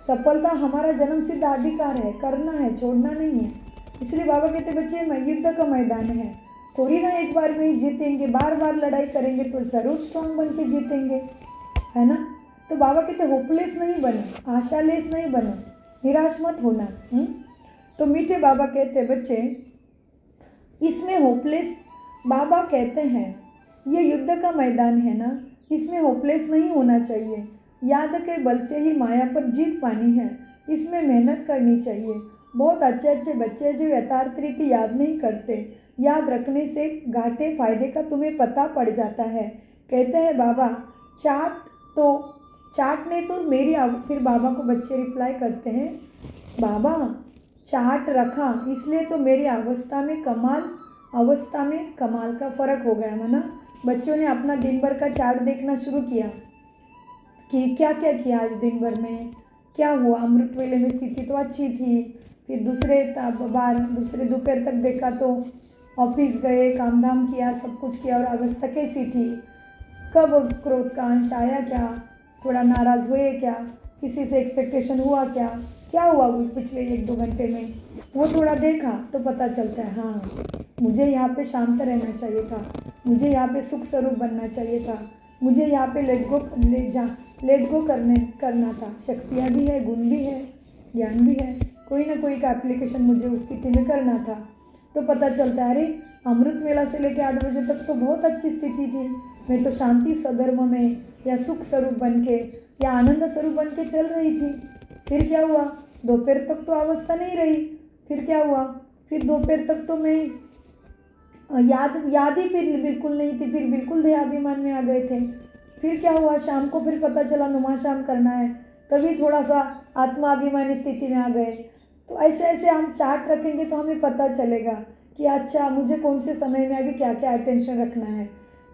सफलता हमारा जन्म सिद्ध अधिकार है, करना है, छोड़ना नहीं है। इसलिए बाबा कहते बच्चे, युद्ध का मैदान है, थोड़ी ना एक बार में ही जीतेंगे, बार बार लड़ाई करेंगे तो ज़रूर स्ट्रांग बन के जीतेंगे, है ना। तो बाबा कहते होपलेस नहीं बनो, आशालेस नहीं बनो, निराश मत होना। तो मीठे बाबा कहते बच्चे, इसमें होपलेस, बाबा कहते हैं ये युद्ध का मैदान है ना, इसमें होपलेस नहीं होना चाहिए। याद के बल से ही माया पर जीत पानी है, इसमें मेहनत करनी चाहिए। बहुत अच्छे बच्चे जो यथार्थ रीति याद नहीं करते, याद रखने से घाटे फायदे का तुम्हें पता पड़ जाता है। कहते हैं बाबा चाटने तो मेरी, फिर बाबा को बच्चे रिप्लाई करते हैं, बाबा चाट रखा इसलिए तो मेरी अवस्था में कमाल का फ़र्क हो गया। माना बच्चों ने अपना दिन भर का चार्ट देखना शुरू किया कि क्या क्या किया आज दिन भर में, क्या हुआ। अमृत वेले में स्थिति तो अच्छी थी, फिर दूसरे दोपहर तक देखा तो ऑफिस गए, काम धाम किया, सब कुछ किया, और अवस्था कैसी थी, कब क्रोध का अंश आया, क्या थोड़ा नाराज़ हुए, क्या किसी से एक्सपेक्टेशन हुआ, क्या हुआ वो पिछले 1-2 घंटे में, वो थोड़ा देखा तो पता चलता है हाँ मुझे यहाँ पे शांत रहना चाहिए था, मुझे यहाँ पे सुख स्वरूप बनना चाहिए था, मुझे यहाँ पे लेट गो करना था। शक्तियाँ भी है, गुण भी है, ज्ञान भी है, कोई ना कोई का एप्लीकेशन मुझे उस स्थिति में करना था। तो पता चलता है अरे अमृत वेला से लेकर 8 बजे तक तो बहुत अच्छी स्थिति थी, मैं तो शांति सधर्म में या सुख स्वरूप बन के या आनंद स्वरूप बन के चल रही थी। फिर क्या हुआ, दोपहर तक तो अवस्था नहीं रही, फिर क्या हुआ, फिर दोपहर तक तो मैं याद ही फिर बिल्कुल नहीं थी, फिर बिल्कुल देहाभिमान में आ गए थे। फिर क्या हुआ, शाम को फिर पता चला नुमाशाम करना है, तभी थोड़ा सा आत्माभिमानी स्थिति में आ गए। तो ऐसे हम चार्ट रखेंगे तो हमें पता चलेगा कि अच्छा मुझे कौन से समय में अभी क्या क्या अटेंशन रखना है।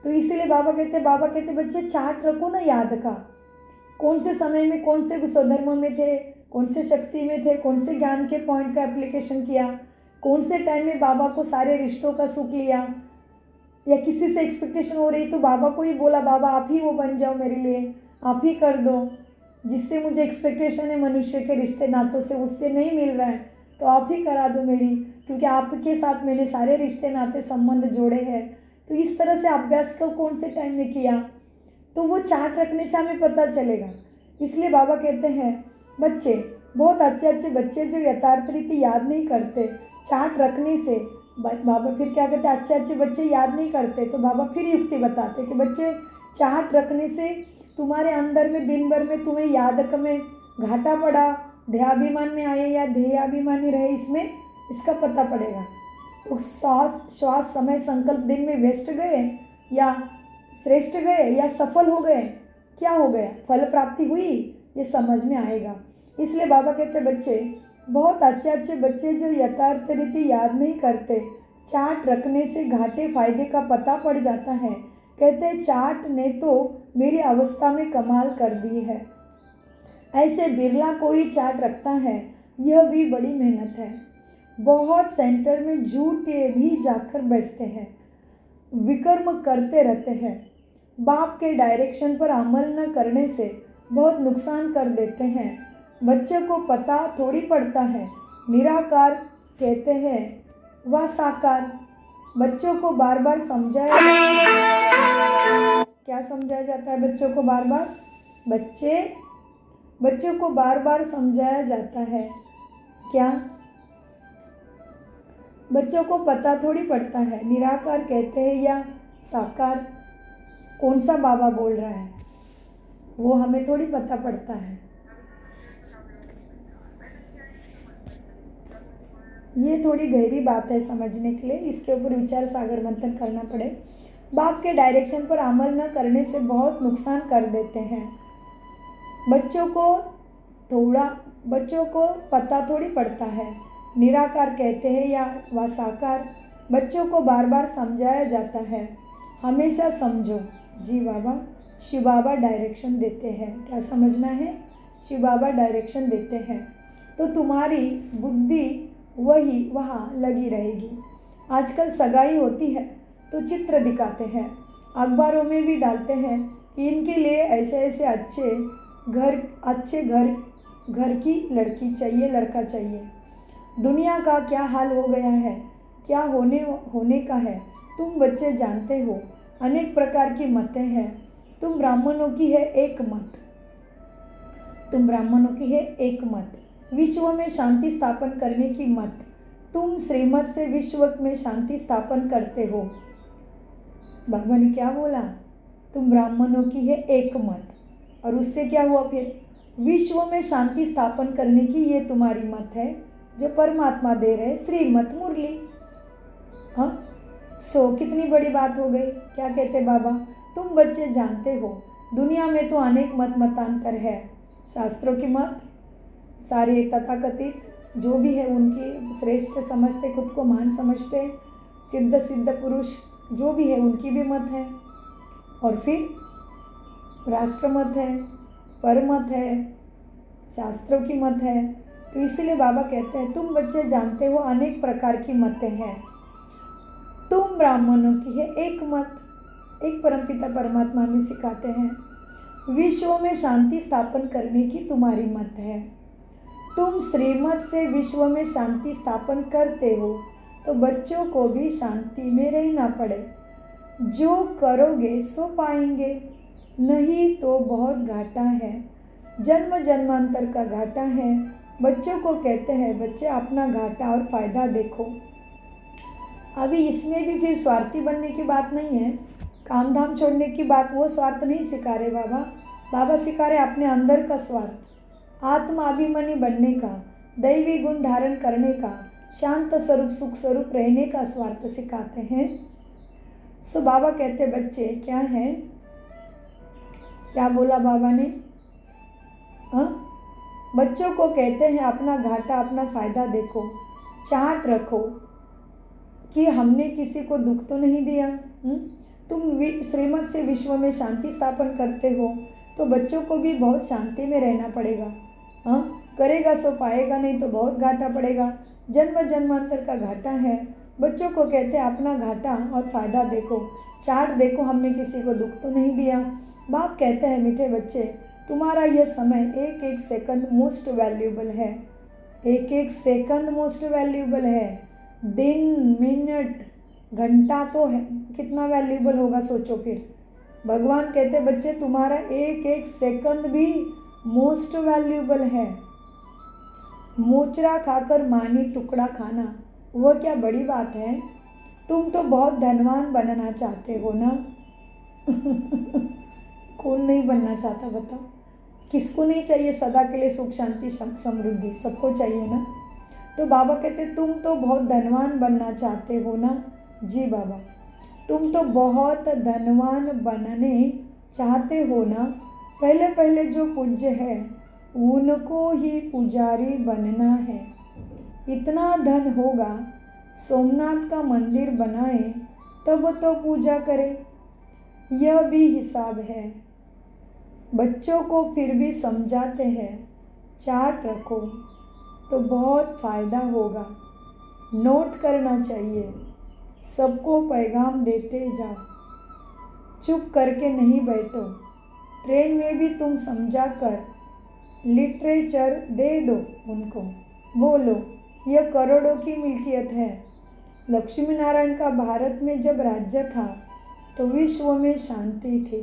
तो इसीलिए बाबा कहते बच्चे चार्ट रखो ना याद का, कौन से समय में कौन से स्वधर्म में थे, कौन से शक्ति में थे, कौन से ज्ञान के पॉइंट का एप्लीकेशन किया, कौन से टाइम में बाबा को सारे रिश्तों का सुख लिया, या किसी से एक्सपेक्टेशन हो रही तो बाबा को ही बोला बाबा आप ही वो बन जाओ मेरे लिए, आप ही कर दो, जिससे मुझे एक्सपेक्टेशन है मनुष्य के रिश्ते नातों से, उससे नहीं मिल रहा है, तो आप ही करा दो मेरी, क्योंकि आपके साथ मैंने सारे रिश्ते नाते संबंध जोड़े हैं। तो इस तरह से अभ्यास को कौन से टाइम में किया, तो वो चार्ट रखने से हमें पता चलेगा। इसलिए बाबा कहते हैं बच्चे, बहुत अच्छे अच्छे बच्चे जो यथार्थ रीति याद नहीं करते, चार्ट रखने से बाबा फिर क्या कहते हैं, अच्छे अच्छे बच्चे याद नहीं करते, तो बाबा फिर युक्ति बताते कि बच्चे चार्ट रखने से तुम्हारे अंदर में दिन भर में तुम्हें यादक में घाटा पड़ा, ध्येयाभिमान में आए या ध्येयाभिमानी रहे, इसमें इसका पता पड़ेगा। तो श्वास समय संकल्प दिन में वेस्ट गए या श्रेष्ठ गए या सफल हो गए, क्या हो गया, फल प्राप्ति हुई, ये समझ में आएगा। इसलिए बाबा कहते बच्चे, बहुत अच्छे अच्छे बच्चे जो यथार्थ रीति याद नहीं करते, चार्ट रखने से घाटे फायदे का पता पड़ जाता है। कहते चार्ट ने तो मेरी अवस्था में कमाल कर दी है, ऐसे बिरला कोई चार्ट रखता है, यह भी बड़ी मेहनत है। बहुत सेंटर में झूठे भी जाकर बैठते हैं, विकर्म करते रहते हैं, बाप के डायरेक्शन पर अमल न करने से बहुत नुकसान कर देते हैं। बच्चे को पता थोड़ी पड़ता है, निराकार कहते हैं व साकार। बच्चों को बार बार समझाया क्या समझाया जाता है, बच्चों को बार बार बच्चों को बार बार समझाया जाता है क्या, बच्चों को पता थोड़ी पड़ता है, निराकार कहते हैं या साकार, कौन सा बाबा बोल रहा है वो हमें थोड़ी पता पड़ता है। ये थोड़ी गहरी बात है समझने के लिए, इसके ऊपर विचार सागर मंथन करना पड़े। बाप के डायरेक्शन पर अमल न करने से बहुत नुकसान कर देते हैं। बच्चों को पता थोड़ी पड़ता है, निराकार कहते हैं या व साकार। बच्चों को बार बार समझाया जाता है, हमेशा समझो। जी बाबा, शिव बाबा डायरेक्शन देते हैं, क्या समझना है, शिव बाबा डायरेक्शन देते हैं, तो तुम्हारी बुद्धि वही वहाँ लगी रहेगी। आजकल सगाई होती है तो चित्र दिखाते हैं, अखबारों में भी डालते हैं कि इनके लिए ऐसे ऐसे अच्छे घर की लड़की चाहिए, लड़का चाहिए। दुनिया का क्या हाल हो गया है, क्या होने का है, तुम बच्चे जानते हो। अनेक प्रकार की मतें हैं, तुम ब्राह्मणों की है एक मत, विश्व में शांति स्थापन करने की मत। तुम श्रीमत से विश्व में शांति स्थापन करते हो। बाबा ने क्या बोला, तुम ब्राह्मणों की है एक मत, और उससे क्या हुआ, फिर विश्व में शांति स्थापन करने की ये तुम्हारी मत है जो परमात्मा दे रहे, श्रीमत मुरली। हाँ, कितनी बड़ी बात हो गई। क्या कहते बाबा, तुम बच्चे जानते हो दुनिया में तो अनेक मतांतर है, शास्त्रों की मत, सारे तथाकथित जो भी है उनकी श्रेष्ठ समझते, खुद को महान समझते, सिद्ध पुरुष जो भी है उनकी भी मत है, और फिर राष्ट्र मत है, परमत है, शास्त्रों की मत है। तो इसीलिए बाबा कहते हैं तुम बच्चे जानते हो अनेक प्रकार की मतें हैं, तुम ब्राह्मणों की है एक मत, एक परमपिता परमात्मा में सिखाते हैं। विश्व में शांति स्थापन करने की तुम्हारी मत है, तुम श्रीमत से विश्व में शांति स्थापन करते हो, तो बच्चों को भी शांति में रहना पड़े। जो करोगे सो पाएंगे, नहीं तो बहुत घाटा है, जन्म जन्मांतर का घाटा है। बच्चों को कहते हैं बच्चे अपना घाटा और फायदा देखो। अभी इसमें भी फिर स्वार्थी बनने की बात नहीं है, काम धाम छोड़ने की बात, वो स्वार्थ नहीं सिखा रहे बाबा सिखा रहे अपने अंदर का स्वार्थ, आत्माभिमानी बनने का, दैवी गुण धारण करने का, शांत स्वरूप सुख स्वरूप रहने का स्वार्थ सिखाते हैं। सो बाबा कहते बच्चे क्या है, क्या बोला बाबा ने, बच्चों को कहते हैं अपना घाटा अपना फ़ायदा देखो, चार्ट रखो कि हमने किसी को दुख तो नहीं दिया। तुम श्रीमत से विश्व में शांति स्थापन करते हो, तो बच्चों को भी बहुत शांति में रहना पड़ेगा। करेगा सो पाएगा, नहीं तो बहुत घाटा पड़ेगा, जन्म जन्मांतर का घाटा है। बच्चों को कहते हैं अपना घाटा और फ़ायदा देखो, चार्ट देखो, हमने किसी को दुख तो नहीं दिया, बाप कहते हैं मीठे बच्चे, तुम्हारा यह समय एक एक सेकंड मोस्ट वैल्यूएबल है। एक एक सेकंड मोस्ट वैल्यूएबल है। दिन, मिनट, घंटा तो है, कितना वैल्यूएबल होगा सोचो फिर। भगवान कहते बच्चे तुम्हारा एक एक सेकंड भी मोस्ट वैल्यूएबल है। मोचरा खाकर मानी टुकड़ा खाना, वो क्या बड़ी बात है। तुम तो बहुत धनवान बनना चाहते हो ना। कौन नहीं बनना चाहता बताओ। किसको नहीं चाहिए सदा के लिए सुख शांति समृद्धि, सबको चाहिए ना। तो बाबा कहते तुम तो बहुत धनवान बनना चाहते हो ना। जी बाबा, तुम तो बहुत धनवान बनने चाहते हो ना। पहले पहले जो पूज्य है उनको ही पुजारी बनना है। इतना धन होगा, सोमनाथ का मंदिर बनाए तब तो पूजा करें। यह भी हिसाब है। बच्चों को फिर भी समझाते हैं, चार्ट रखो तो बहुत फ़ायदा होगा। नोट करना चाहिए, सबको पैगाम देते जाओ। चुप करके नहीं बैठो। ट्रेन में भी तुम समझा कर लिटरेचर दे दो उनको। बोलो यह करोड़ों की मिल्कियत है। लक्ष्मी नारायण का भारत में जब राज्य था तो विश्व में शांति थी।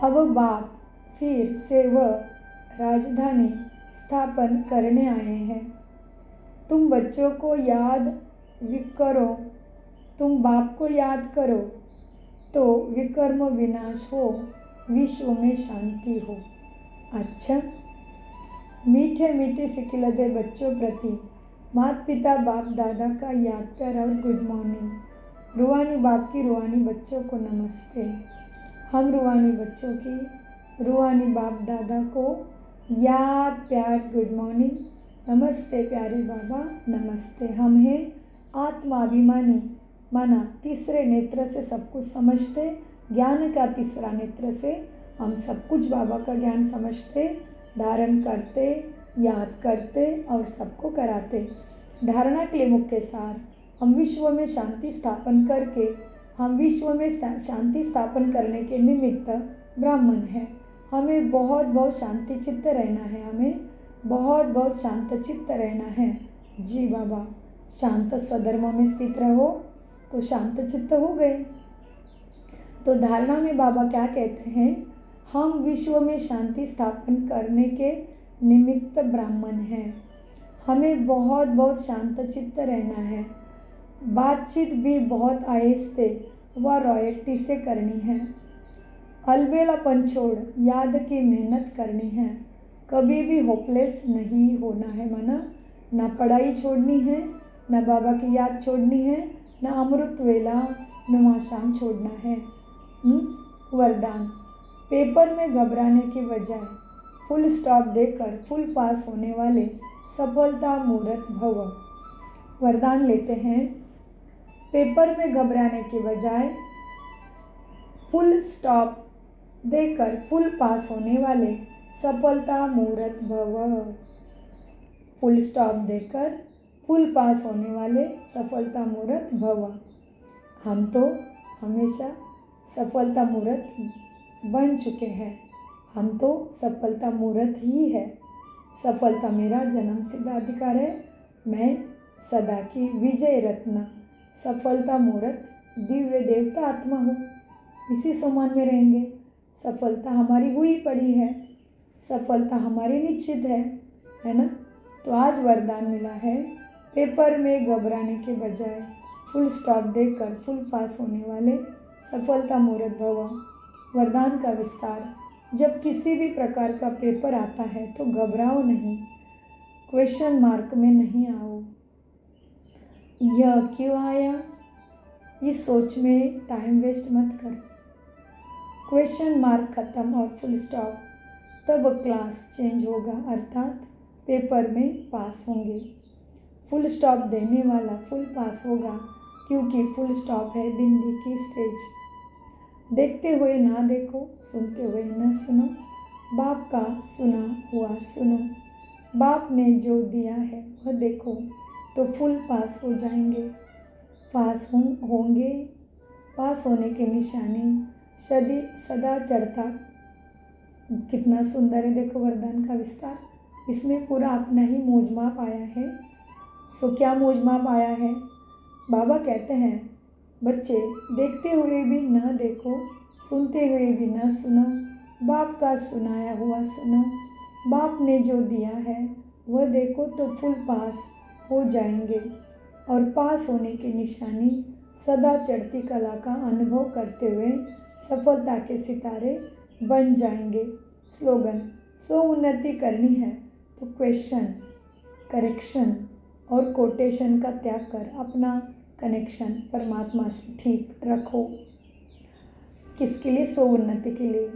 अब बाप फिर से वह राजधानी स्थापन करने आए हैं। तुम बच्चों को याद करो, तुम बाप को याद करो तो विकर्म विनाश हो, विश्व में शांति हो। अच्छा, मीठे मीठे सिकिलदे बच्चों प्रति माता पिता बाप दादा का याद प्यार और गुड मॉर्निंग। रूहानी बाप की रूहानी बच्चों को नमस्ते। हम रूहानी बच्चों की रूहानी बाप दादा को याद प्यार गुड मॉर्निंग नमस्ते। प्यारे बाबा नमस्ते। हम हैं आत्माभिमानी, माना तीसरे नेत्र से सब कुछ समझते, ज्ञान का तीसरा नेत्र से हम सब कुछ बाबा का ज्ञान समझते, धारण करते, याद करते और सबको कराते। धारणा के लिए मुख्य सार, हम विश्व में शांति स्थापन करके, हम विश्व में शांति स्थापन करने के निमित्त ब्राह्मण हैं। हमें बहुत बहुत शांति चित्त रहना है, हमें बहुत बहुत शांत चित्त रहना है। जी बाबा, शांत सधर्म में स्थित रहो तो शांत चित्त हो गए। तो धारणा में बाबा क्या कहते हैं, हम विश्व में शांति स्थापन करने के निमित्त ब्राह्मण हैं। हमें बहुत बहुत शांत चित्त रहना है। बातचीत भी बहुत आहिस्ते व रॉयल्टी से करनी है। अलबेलापन छोड़ याद की मेहनत करनी है। कभी भी होपलेस नहीं होना है मना। ना पढ़ाई छोड़नी है, ना बाबा की याद छोड़नी है, ना अमृत वेला नुमा शाम छोड़ना है। वरदान, पेपर में घबराने की बजाय फुल स्टॉप देकर फुल पास होने वाले सफलता मूर्त भव। वरदान लेते हैं, पेपर में घबराने के बजाय फुल स्टॉप देकर फुल पास होने वाले सफलता मूर्त भव। फुल स्टॉप देकर फुल पास होने वाले सफलता मूर्त भव। हम तो हमेशा सफलता मूर्त बन चुके हैं। हम तो सफलता मूर्त ही है। सफलता मेरा जन्म सिद्ध अधिकार है। मैं सदा की विजय रत्न सफलता मूर्त दिव्य देवता आत्मा हूँ। इसी सम्मान में रहेंगे। सफलता हमारी हुई पड़ी है, सफलता हमारी निश्चित है ना। तो आज वरदान मिला है, पेपर में घबराने के बजाय फुल स्टॉप देकर फुल पास होने वाले सफलता मूर्त भव। वरदान का विस्तार, जब किसी भी प्रकार का पेपर आता है तो घबराओ नहीं, क्वेश्चन मार्क में नहीं आओ। यह क्यों आया, इस सोच में टाइम वेस्ट मत करो। क्वेश्चन मार्क खत्म और फुल स्टॉप, तब क्लास चेंज होगा, अर्थात पेपर में पास होंगे। फुल स्टॉप देने वाला फुल पास होगा, क्योंकि फुल स्टॉप है बिंदी की स्टेज। देखते हुए ना देखो, सुनते हुए न सुनो, बाप का सुना हुआ सुनो। बाप ने जो दिया है वह देखो, तो फुल पास हो जाएंगे। पास होंगे, पास होने के निशानी सदा चढ़ता। कितना सुंदर है, देखो वरदान का विस्तार। इसमें पूरा अपना ही मौजमाप आया है। सो क्या मौजमाप आया है? बाबा कहते हैं, बच्चे देखते हुए भी न देखो, सुनते हुए भी न सुनो, बाप का सुनाया हुआ सुनो। बाप ने जो दिया है वह देखो तो फुल पास हो जाएंगे। और पास होने की निशानी सदा चढ़ती कला का अनुभव करते हुए सफलता के सितारे बन जाएंगे। स्लोगन, सो उन्नति करनी है तो क्वेश्चन, करेक्शन और कोटेशन का त्याग कर अपना कनेक्शन परमात्मा से ठीक रखो। किसके लिए? सो उन्नति के लिए।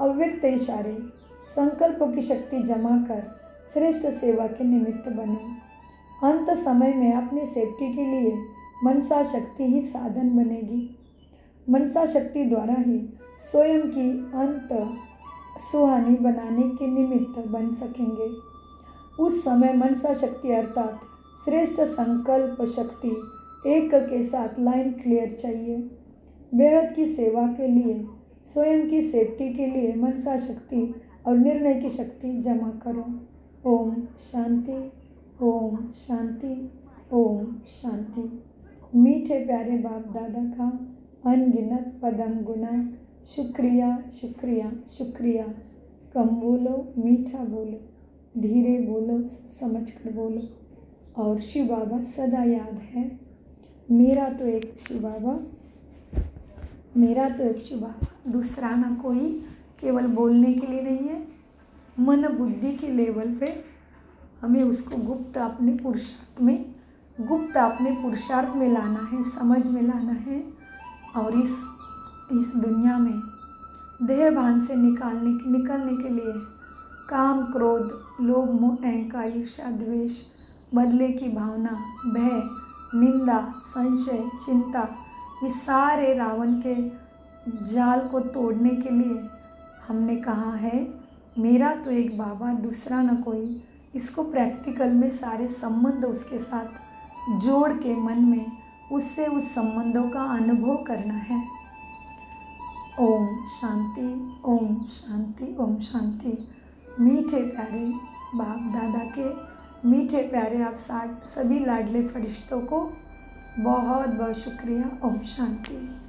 अव्यक्त इशारे, संकल्पों की शक्ति जमा कर श्रेष्ठ सेवा के निमित्त बनो। अंत समय में अपनी सेफ्टी के लिए मनसा शक्ति ही साधन बनेगी। मनसा शक्ति द्वारा ही स्वयं की अंत सुहानी बनाने के निमित्त बन सकेंगे। उस समय मनसा शक्ति अर्थात श्रेष्ठ संकल्प शक्ति एक के साथ लाइन क्लियर चाहिए। बेहद की सेवा के लिए, स्वयं की सेफ्टी के लिए मनसा शक्ति और निर्णय की शक्ति जमा करो। ओम शांति, ओम शांति, ओम शांति। मीठे प्यारे बाप दादा का अनगिनत पदम गुना शुक्रिया शुक्रिया शुक्रिया। कम बोलो, मीठा बोलो, धीरे बोलो, समझ कर बोलो। और शिव बाबा सदा याद है। मेरा तो एक शिव बाबा, दूसरा ना कोई। केवल बोलने के लिए नहीं है, मन बुद्धि के लेवल पे हमें उसको गुप्त अपने पुरुषार्थ में लाना है, समझ में लाना है। और इस दुनिया में देह भान से निकलने के लिए काम, क्रोध, लोभ, मोह, अहंकार, ईर्ष्या, द्वेष, बदले की भावना, भय, निंदा, संशय, चिंता, इस सारे रावण के जाल को तोड़ने के लिए हमने कहा है, मेरा तो एक बाबा, दूसरा न कोई। इसको प्रैक्टिकल में सारे संबंध उसके साथ जोड़ के मन में उससे उस संबंधों का अनुभव करना है। ओम शांति, ओम शांति, ओम शांति। मीठे प्यारे बाप दादा के मीठे प्यारे आप सभी लाडले फरिश्तों को बहुत बहुत शुक्रिया। ओम शांति।